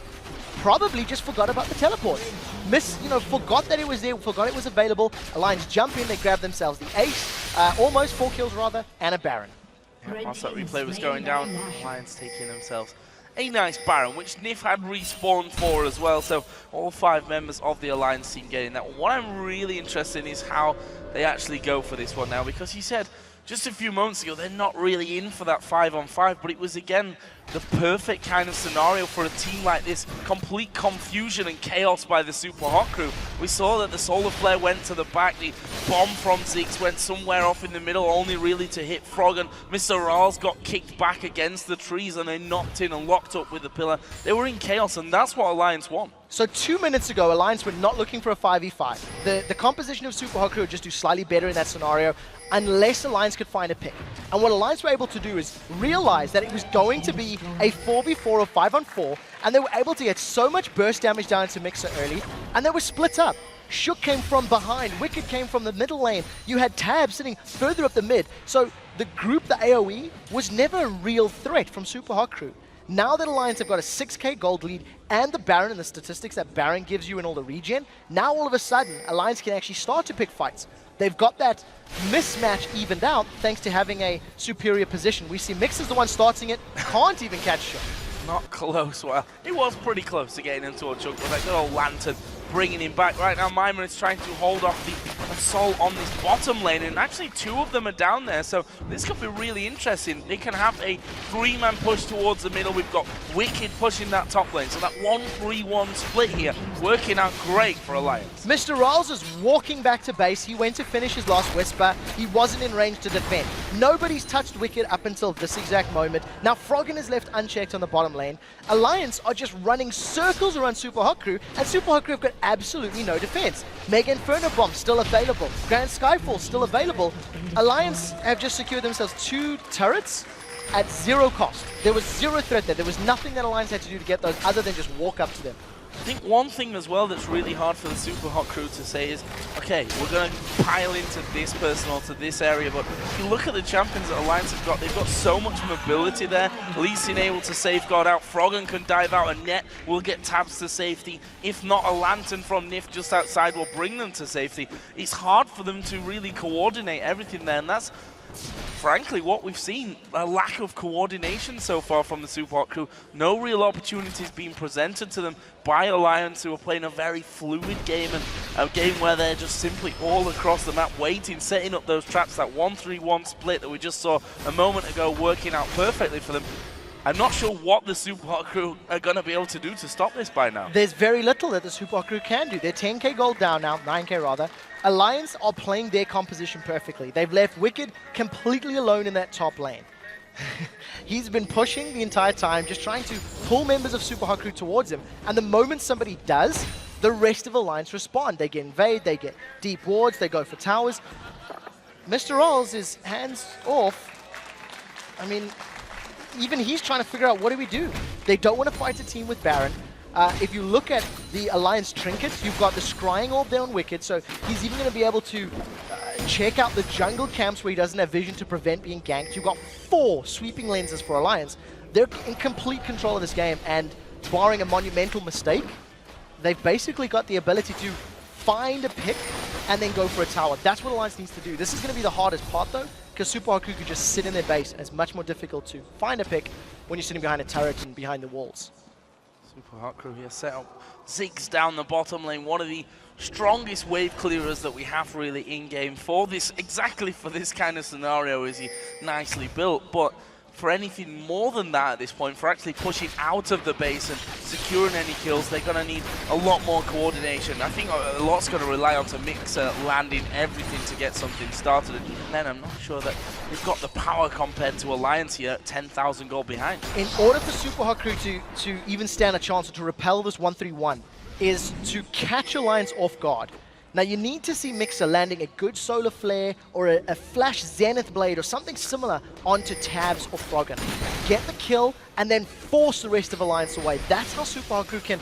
probably just forgot about the teleport. Forgot that it was there, forgot it was available. Alliance jump in, they grab themselves the ace, almost 4 kills rather, and a Baron. Yeah, whilst that replay was going down, Alliance taking themselves a nice Baron, which Nif had respawned for as well, so all 5 members of the Alliance team getting that. What I'm really interested in is how they actually go for this one now, because he said just a few moments ago they're not really in for that 5-on-5, but it was again the perfect kind of scenario for a team like this. Complete confusion and chaos by the Super Hot Crew. We saw that the Solar Flare went to the back, the bomb from Ziggs went somewhere off in the middle, only really to hit Froggen. Mr. Rawls got kicked back against the trees and they knocked in and locked up with the pillar. They were in chaos, and that's what Alliance won. So 2 minutes ago, Alliance were not looking for a 5v5. The composition of Super Hot Crew would just do slightly better in that scenario, unless Alliance could find a pick. And what Alliance were able to do is realize that it was going to be a 4v4 or 5-on-4, and they were able to get so much burst damage down into Mixer early, and they were split up. Shook came from behind, Wicked came from the middle lane, you had Tab sitting further up the mid. So the group, the AoE, was never a real threat from Super Hot Crew. Now that Alliance have got a 6k gold lead and the Baron and the statistics that Baron gives you in all the regen, now all of a sudden, Alliance can actually start to pick fights. They've got that mismatch evened out thanks to having a superior position. We see Mix is the one starting it, can't even catch Shook. Not close. Well, it was pretty close to getting into a Chuck with that good old Lantern bringing him back. Right now, Mima is trying to hold off the assault on this bottom lane, and actually 2 of them are down there, so this could be really interesting. They can have a 3-man push towards the middle. We've got Wicked pushing that top lane, so that 1-3-1 split here working out great for Alliance. Mr. Rawls is walking back to base. He went to finish his last Whisper. He wasn't in range to defend. Nobody's touched Wicked up until this exact moment. Now Froggen is left unchecked on the bottom lane. Alliance are just running circles around Super Hot Crew, and Super Hot Crew have got absolutely no defense. Mega Inferno Bomb still available. Grand Skyfall still available. Alliance have just secured themselves 2 turrets at zero cost. There was zero threat there. There was nothing that Alliance had to do to get those other than just walk up to them. I think one thing as well that's really hard for the Super Hot crew to say is, okay, we're going to pile into this person or to this area, but if you look at the champions that Alliance have got, they've got so much mobility there. Lee Sin able to safeguard out, Froggen can dive out, a net will get tabs to safety. If not, a lantern from NIF just outside will bring them to safety. It's hard for them to really coordinate everything there, and that's frankly what we've seen, a lack of coordination so far from the Super Hot crew. No real opportunities being presented to them by Alliance, who are playing a very fluid game, and a game where they're just simply all across the map waiting, setting up those traps, that 1-3-1 split that we just saw a moment ago working out perfectly for them. I'm not sure what the Super Hot crew are going to be able to do to stop this by now. There's very little that the Super Hot crew can do. They're 10k gold down now, 9k rather. Alliance are playing their composition perfectly. They've left Wicked completely alone in that top lane. He's been pushing the entire time, just trying to pull members of Super Hot crew towards him. And the moment somebody does, the rest of Alliance respond. They get invade, they get deep wards, they go for towers. Mr. Rolls is hands off. I mean, even he's trying to figure out, what do we do? They don't want to fight a team with Baron. If you look at the Alliance trinkets, you've got the Scrying Orb there on Wicked, so he's even going to be able to check out the jungle camps where he doesn't have vision to prevent being ganked. You've got 4 sweeping lenses for Alliance. They're in complete control of this game, and barring a monumental mistake, they've basically got the ability to find a pick and then go for a tower. That's what Alliance needs to do. This is going to be the hardest part, though, because Super Hot crew could just sit in their base, and it's much more difficult to find a pick when you're sitting behind a turret and behind the walls. Super Hot crew here set up Ziggs down the bottom lane, one of the strongest wave clearers that we have really in game for this, exactly for this kind of scenario. Is he nicely built, but for anything more than that at this point, for actually pushing out of the base and securing any kills, they're going to need a lot more coordination. I think a lot's going to rely on to Mixer landing everything to get something started, and even then I'm not sure that they've got the power compared to Alliance here at 10,000 gold behind. In order for Super Hot crew to even stand a chance or to repel this 1-3-1 is to catch Alliance off guard. Now you need to see Mixer landing a good Solar Flare or a Flash Zenith Blade or something similar onto Tabs or Froggen. Get the kill and then force the rest of Alliance away. That's how Super Hot crew can,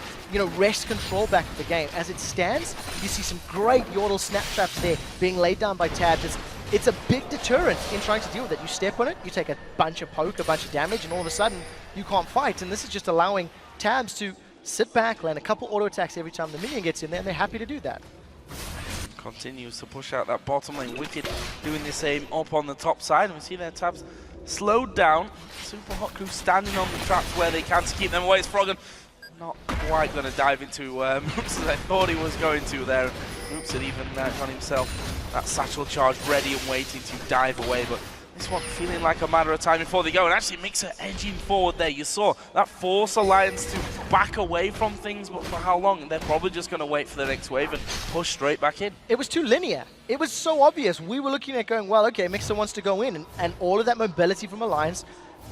wrest control back of the game. As it stands, you see some great Yordle snap traps there being laid down by Tabs. It's a big deterrent in trying to deal with it. You step on it, you take a bunch of poke, a bunch of damage, and all of a sudden you can't fight. And this is just allowing Tabs to sit back, land a couple auto attacks every time the minion gets in there, and they're happy to do that. Continues to push out that bottom lane. Wicked doing the same up on the top side, and we see their Tabs slowed down. Super Hot crew standing on the traps where they can to keep them away. It's Froggen not quite going to dive into Moops as I thought he was going to there. Moops had even got himself that satchel charge ready and waiting to dive away, but this one feeling like a matter of time before they go, and actually Mixer edging forward there. You saw that force Alliance to back away from things, but for how long? They're probably just going to wait for the next wave and push straight back in. It was too linear. It was so obvious. We were looking at going, well, okay, Mixer wants to go in, and all of that mobility from Alliance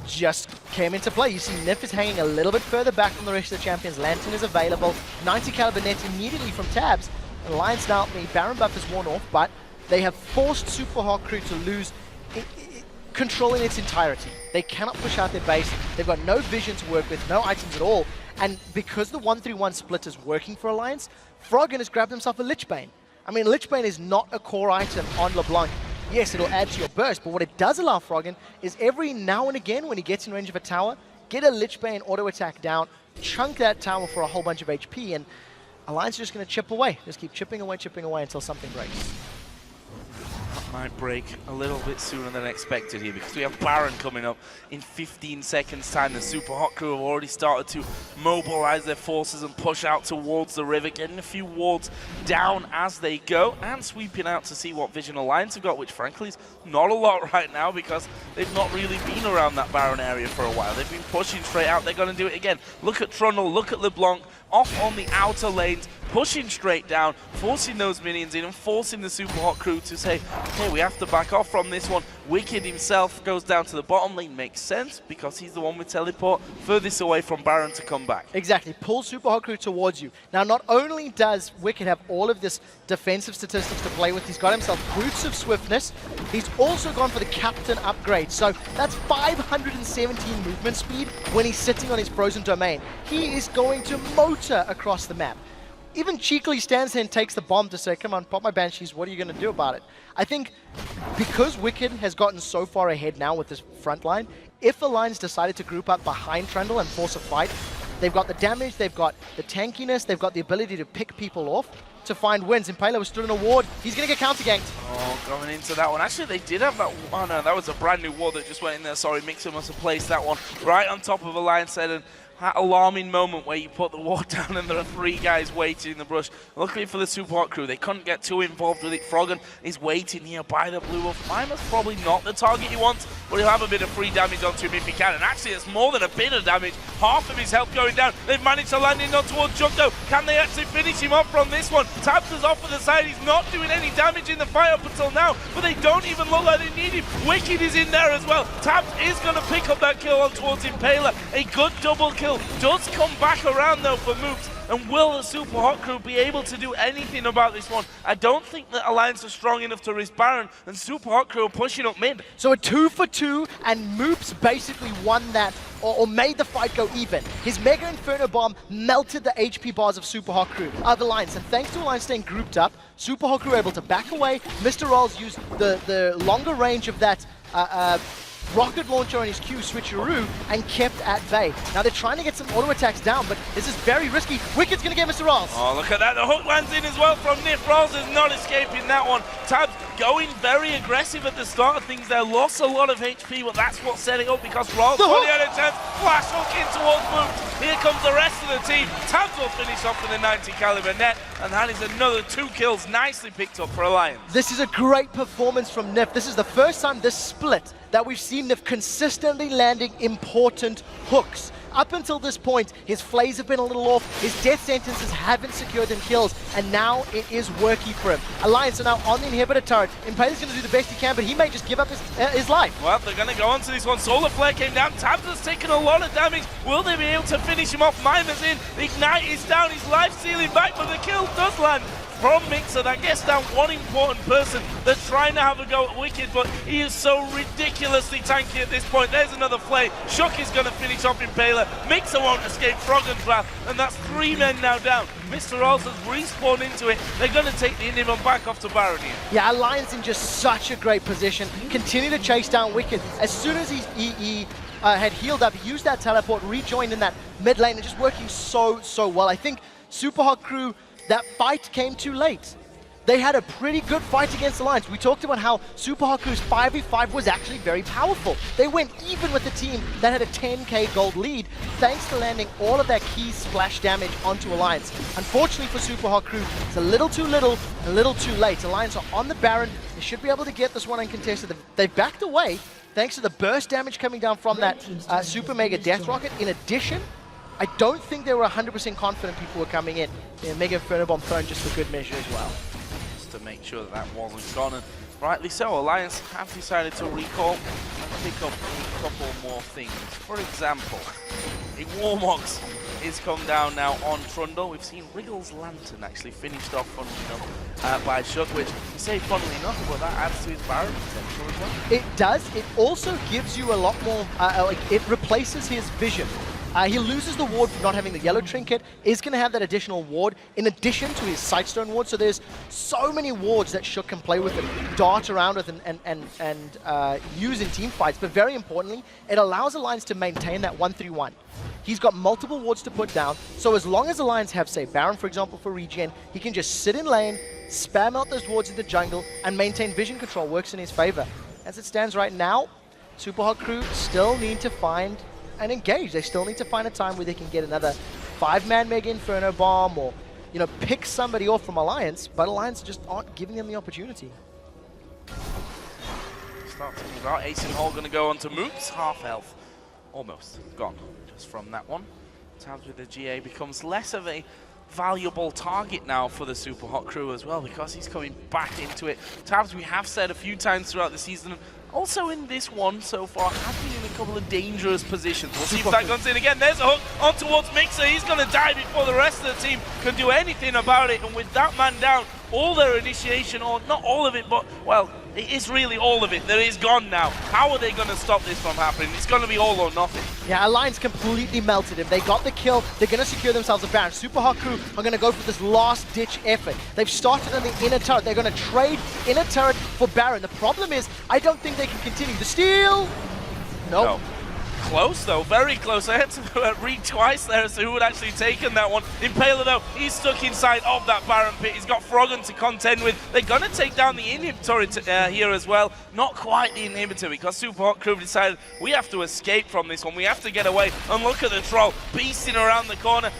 just came into play. You see NIF is hanging a little bit further back from the rest of the champions. Lantern is available. 90 caliber net immediately from Tabs. Alliance now, the Baron buff is worn off, but they have forced Super Hot crew to lose control in its entirety. They cannot push out their base. They've got no vision to work with, no items at all. And because the 1-3-1 split is working for Alliance, Froggen has grabbed himself a Lichbane. I mean, Lichbane is not a core item on LeBlanc. Yes, it'll add to your burst, but what it does allow Froggen is every now and again when he gets in range of a tower, get a Lichbane auto attack down, chunk that tower for a whole bunch of HP, and Alliance is just going to chip away. Just keep chipping away until something breaks. Might break a little bit sooner than expected here, because we have Baron coming up in 15 seconds time. The Super Hot crew have already started to mobilize their forces and push out towards the river, getting a few wards down as they go, and sweeping out to see what vision Alliance have got, which frankly is not a lot right now because they've not really been around that Baron area for a while. They've been pushing straight out. They're going to do it again. Look at Trundle, look at LeBlanc, off on the outer lanes, pushing straight down, forcing those minions in and forcing the Super Hot crew to say, okay, we have to back off from this one. Wicked himself goes down to the bottom lane. Makes sense because he's the one with teleport furthest away from Baron to come back. Exactly. Pull Super Hot Crew towards you. Now, not only does Wicked have all of this defensive statistics to play with, he's got himself Boots of Swiftness. He's also gone for the Captain upgrade. So that's 517 movement speed when he's sitting on his frozen domain. He is going to motor across the map. Even cheekily stands there and takes the bomb to say, come on, pop my Banshees, what are you going to do about it? I think because Wicked has gotten so far ahead now with this front line, if Alliance decided to group up behind Trundle and force a fight, they've got the damage, they've got the tankiness, they've got the ability to pick people off to find wins. Impaler was stood in a ward. He's going to get counter-ganked. Oh, going into that one. Actually, they did have that. Oh, no, that was a brand new ward that just went in there. Sorry, Mixer must have placed that one right on top of Alliance head. And that alarming moment where you put the ward down and there are 3 guys waiting in the brush. Luckily for the Super Hot Crew, they couldn't get too involved with it. Froggen is waiting here by the blue wolf. Mimer's probably not the target he wants, but he'll have a bit of free damage onto him if he can. And actually, it's more than a bit of damage. Half of his health going down. They've managed to land in on towards Jukto. Can they actually finish him off from this one? Tabs is off to the side. He's not doing any damage in the fight up until now, but they don't even look like they need him. Wicked is in there as well. Tabs is going to pick up that kill on towards Impaler. A good double kill. Does come back around though for Moops. And will the Super Hot Crew be able to do anything about this one? I don't think that Alliance are strong enough to risk Baron, and Super Hot Crew are pushing up mid. So a 2 for 2, and Moops basically won that, or made the fight go even. His Mega Inferno Bomb melted the HP bars of Super Hot Crew, of Alliance, and thanks to Alliance staying grouped up, Super Hot Crew were able to back away. Mr. Rolls used the longer range of that rocket launcher on his Q switcheroo and kept at bay. Now they're trying to get some auto attacks down, but this is very risky. Wicked's going to get Mr. Rolls. Oh, look at that. The hook lands in as well from Nif. Rolls is not escaping that one. Tabs going very aggressive at the start of things there. Lost a lot of HP, but that's what's setting up because Rolls finally had a chance. Flash hook in towards Moops. Here comes the rest of the team. Tabs will finish off with a 90 caliber net, and that is another 2 kills nicely picked up for Alliance. This is a great performance from Nif. This is the first time this split that we've seen Nif consistently landing important hooks. Up until this point, his flays have been a little off, his death sentences haven't secured him kills, and now it is working for him. Alliance are now on the inhibitor turret. Impaler's going to do the best he can, but he may just give up his life. Well, they're going to go on to this one. Solar Flare came down. Tabs has taken a lot of damage. Will they be able to finish him off? Mimer's in. The Ignite is down. His life stealing back, but the kill does land from Mixer. That gets down one important person. They're trying to have a go at Wicked, but he is so ridiculously tanky at this point. There's another flay. Shook is going to finish off Impaler. Mixer won't escape Froggen's wrath, and that's 3 men now down. Mr. Rolls has respawned into it. They're going to take the Indian back off to Baron here. Yeah, Alliance in just such a great position. Continue to chase down Wicked. As soon as he had healed up, he used that teleport, rejoined in that mid lane, and just working so well. I think Super Hot Crew, that fight came too late. They had a pretty good fight against Alliance. We talked about how Super Hot Crew's 5v5 was actually very powerful. They went even with the team that had a 10k gold lead, thanks to landing all of their key splash damage onto Alliance. Unfortunately for Super Hot Crew, it's a little too little, a little too late. Alliance are on the Baron. They should be able to get this one uncontested. They've backed away thanks to the burst damage coming down from that Super Mega Death Rocket. In addition, I don't think they were 100% confident people were coming in. The Mega Inferno Bomb thrown just for good measure as well. Just to make sure that that wasn't gone, and rightly so. Alliance have decided to recall and pick up a couple more things. For example, a Warmox is come down now on Trundle. We've seen Wriggle's Lantern actually finished off, funnily enough, by Shook, which you say funnily enough, but that adds to his Baron potential as well. It does. It also gives you a lot more, it replaces his vision. He loses the ward for not having the yellow trinket, is going to have that additional ward in addition to his Sightstone ward, so there's so many wards that Shook can play with and dart around with and use in team fights, but very importantly, it allows Alliance to maintain that 1-3-1. He's got multiple wards to put down, so as long as Alliance have, say, Baron, for example, for regen, he can just sit in lane, spam out those wards in the jungle, and maintain vision control. Works in his favor. As it stands right now, Super Hot Crew still need to find and engage. They still need to find a time where they can get another 5-man Mega Inferno Bomb or, you know, pick somebody off from Alliance, but Alliance just aren't giving them the opportunity. Start thinking about Ace and Hall going to go on to Moops. Half health. Almost gone just from that one. Tabs with the GA becomes less of a valuable target now for the Super Hot crew as well, because he's coming back into it. Tabs, we have said a few times throughout the season, also in this one so far, has been in a couple of dangerous positions. We'll see if that comes in again. There's a hook on towards Mixer. He's going to die before the rest of the team can do anything about it. And with that man down, all their initiation, or not all of it, but, well, it is really all of it that is gone now. How are they going to stop this from happening? It's going to be all or nothing. Yeah, Alliance completely melted him. They got the kill. They're going to secure themselves a Baron. Super Hot crew are going to go for this last-ditch effort. They've started on the inner turret. They're going to trade inner turret for Baron. The problem is, I don't think they can continue. The steal? Nope. No. Close though, very close. I had to read twice there as to who had actually taken that one. Impaler though, he's stuck inside of that Baron pit. He's got Froggen to contend with. They're going to take down the inhibitor here as well. Not quite the inhibitor, because Super Hot crew decided we have to escape from this one. We have to get away. And look at the troll beasting around the corner.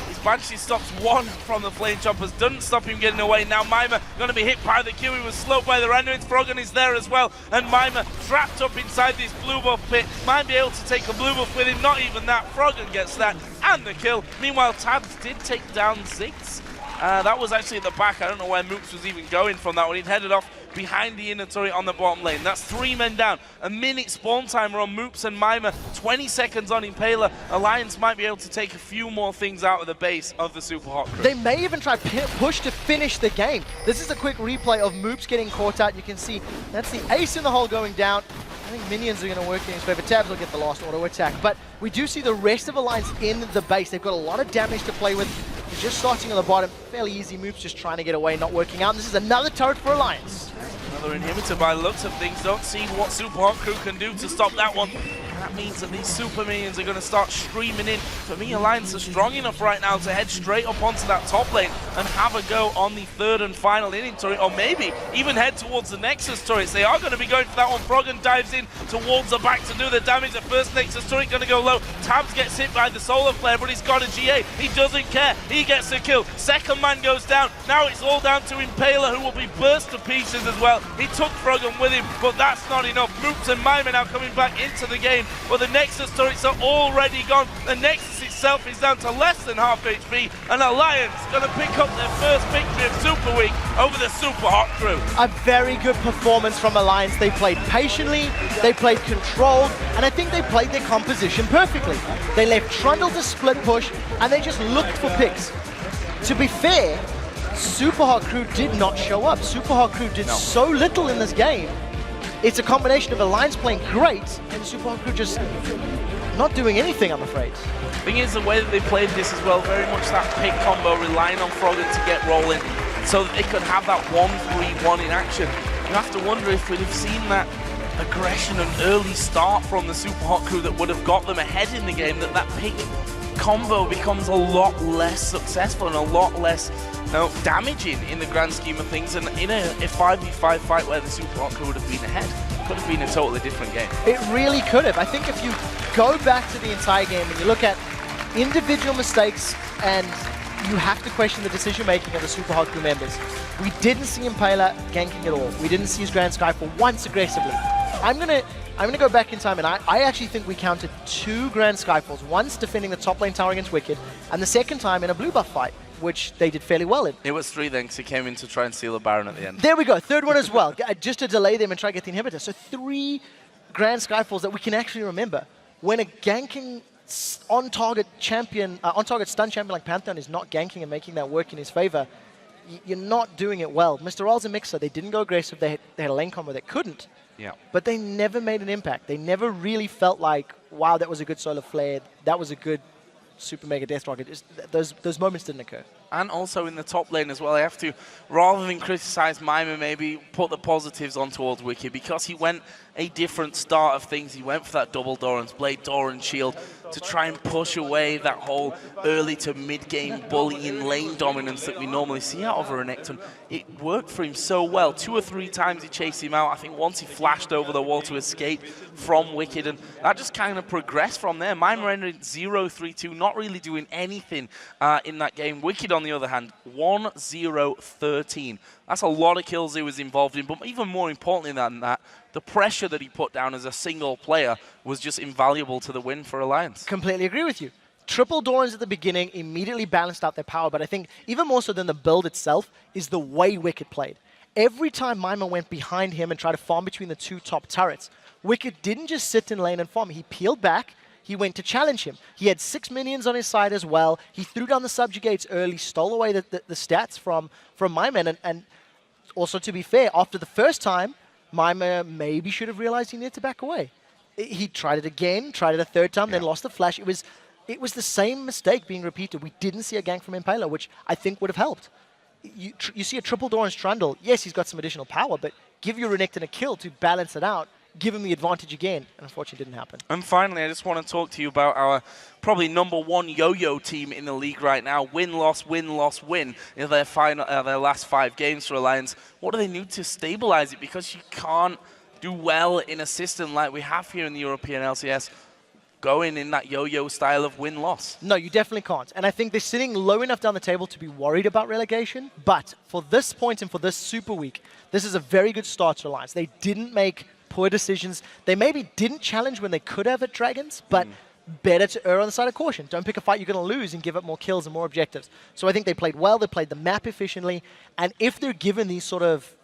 His Banshee stops one from the Flame Choppers, doesn't stop him getting away. Now Mima going to be hit by the Q. He was slowed by the Randuins. Froggen is there as well, and Mima trapped up inside this blue buff pit. Might be able to take a blue buff with him, not even that. Froggen gets that and the kill. Meanwhile, Tabs did take down ZXC. That was actually at the back. I don't know where Moops was even going from that one. He'd headed off behind the inner turret on the bottom lane. That's 3 men down. A minute spawn timer on Moops and Mima. 20 seconds on Impaler. Alliance might be able to take a few more things out of the base of the Super Hot crew. They may even try push to finish the game. This is a quick replay of Moops getting caught out. You can see that's the ace in the hole going down. I think minions are going to work in his favor. Tabs will get the last auto attack. But we do see the rest of Alliance in the base. They've got a lot of damage to play with. They're just starting on the bottom. Fairly easy moves, just trying to get away, not working out. And this is another turret for Alliance. Another inhibitor by the looks of things. Don't see what Super Hot crew can do to stop that one. And that means that these super minions are going to start streaming in. For me, Alliance are strong enough right now to head straight up onto that top lane and have a go on the third and final inning turret, or maybe even head towards the Nexus turrets. They are going to be going for that one. Froggen dives in towards the back to do the damage. The first Nexus turret going to go low. Tabs gets hit by the solar flare, but he's got a GA. He doesn't care. He gets the kill. Second man goes down. Now it's all down to Impaler, who will be burst to pieces as well. He took Froggen with him, but that's not enough. Moops and Mima now coming back into the game, but the Nexus turrets are already gone. The Nexus itself is down to less than half HP, and Alliance going to pick up their first victory of Super Week over the Super Hot crew. A very good performance from Alliance. They played patiently, they played controlled, and I think they played their composition perfectly. They left Trundle to split push, and they just looked for picks. To be fair, Super Hot crew did not show up. Super Hot crew did so little in this game. It's a combination of Alliance playing great and Super Hot crew just not doing anything, I'm afraid. The thing is, the way that they played this as well, very much that pick combo, relying on Froggen to get rolling so that they could have that 1-3-1 in action. You have to wonder if we'd have seen that aggression and early start from the Super Hot crew that would have got them ahead in the game, that pick combo becomes a lot less successful and a lot less damaging in the grand scheme of things, and in a 5v5 fight where the Super Hot crew would have been ahead, could have been a totally different game. It really could have. I think if you go back to the entire game and you look at individual mistakes, and you have to question the decision making of the Super Hot crew members. We didn't see Impaler ganking at all. We didn't see his Grand Sky for once aggressively. I'm gonna go back in time, and I actually think we counted 2 Grand Skyfalls. Once defending the top lane tower against Wicked, and the second time in a blue buff fight, which they did fairly well in. It was 3 then, because he came in to try and steal a Baron at the end. There we go, third one as well, just to delay them and try to get the inhibitor. So 3 Grand Skyfalls that we can actually remember. When a ganking on-target champion, on-target stun champion like Pantheon is not ganking and making that work in his favor, you're not doing it well. Mr. Ralls and Mixer, they didn't go aggressive. They had a lane combo that couldn't. Yeah. But they never made an impact. They never really felt like, wow, that was a good solar flare. That was a good super mega death rocket. Those moments didn't occur. And also in the top lane as well, I have to, rather than criticize Mima, maybe put the positives on towards Wicked, because he went a different start of things. He went for that double Doran's Blade, Doran Shield, to try and push away that whole early to mid-game bullying lane dominance that we normally see out of Renekton. It worked for him so well. 2 or 3 times he chased him out. I think once he flashed over the wall to escape from Wicked, and that just kind of progressed from there. Mima ended 0-3-2, not really doing anything in that game. Wicked, on the other hand, 1-0-13. That's a lot of kills he was involved in, but even more importantly than that, the pressure that he put down as a single player was just invaluable to the win for Alliance. Completely agree with you. Triple Dorans at the beginning immediately balanced out their power, but I think even more so than the build itself is the way Wicked played. Every time Mima went behind him and tried to farm between the two top turrets, Wicked didn't just sit in lane and farm. He peeled back. He went to challenge him. He had 6 minions on his side as well. He threw down the subjugates early, stole away the stats from Mima. And also, to be fair, after the first time, Mima maybe should have realized he needed to back away. He tried it again, tried it a third time, then lost the flash. It was the same mistake being repeated. We didn't see a gank from Impaler, which I think would have helped. You see a triple Doran's Trundle. Yes, he's got some additional power, but give your Renekton a kill to balance it out. Give him the advantage again. And unfortunately, it didn't happen. And finally, I just want to talk to you about our probably #1 yo-yo team in the league right now. Win, loss, win, loss, win in their last 5 games for Alliance. What do they need to stabilize it? Because you can't do well in a system like we have here in the European LCS, going in that yo-yo style of win-loss. No, you definitely can't. And I think they're sitting low enough down the table to be worried about relegation. But for this point and for this Super Week, this is a very good start to Alliance. They didn't make poor decisions. They maybe didn't challenge when they could have at Dragons, but better to err on the side of caution. Don't pick a fight you're going to lose and give up more kills and more objectives. So I think they played well. They played the map efficiently. And if they're given these sort of,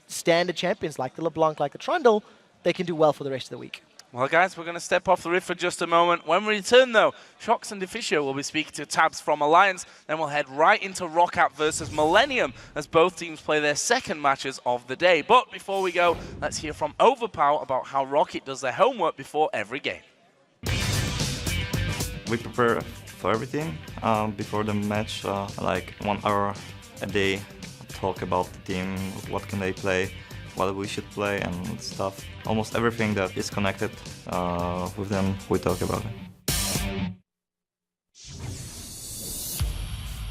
standard champions like the LeBlanc, like the Trundle, they can do well for the rest of the week. Well, guys, we're going to step off the rift for just a moment. When we return, though, Shox and Deficio will be speaking to Tabs from Alliance. Then we'll head right into Roccat versus Millennium as both teams play their second matches of the day. But before we go, let's hear from Overpower about how Rocket does their homework before every game. We prepare for everything before the match, like 1 hour a day, talk about the team, what can they play, what we should play and stuff. Almost everything that is connected with them, we talk about it.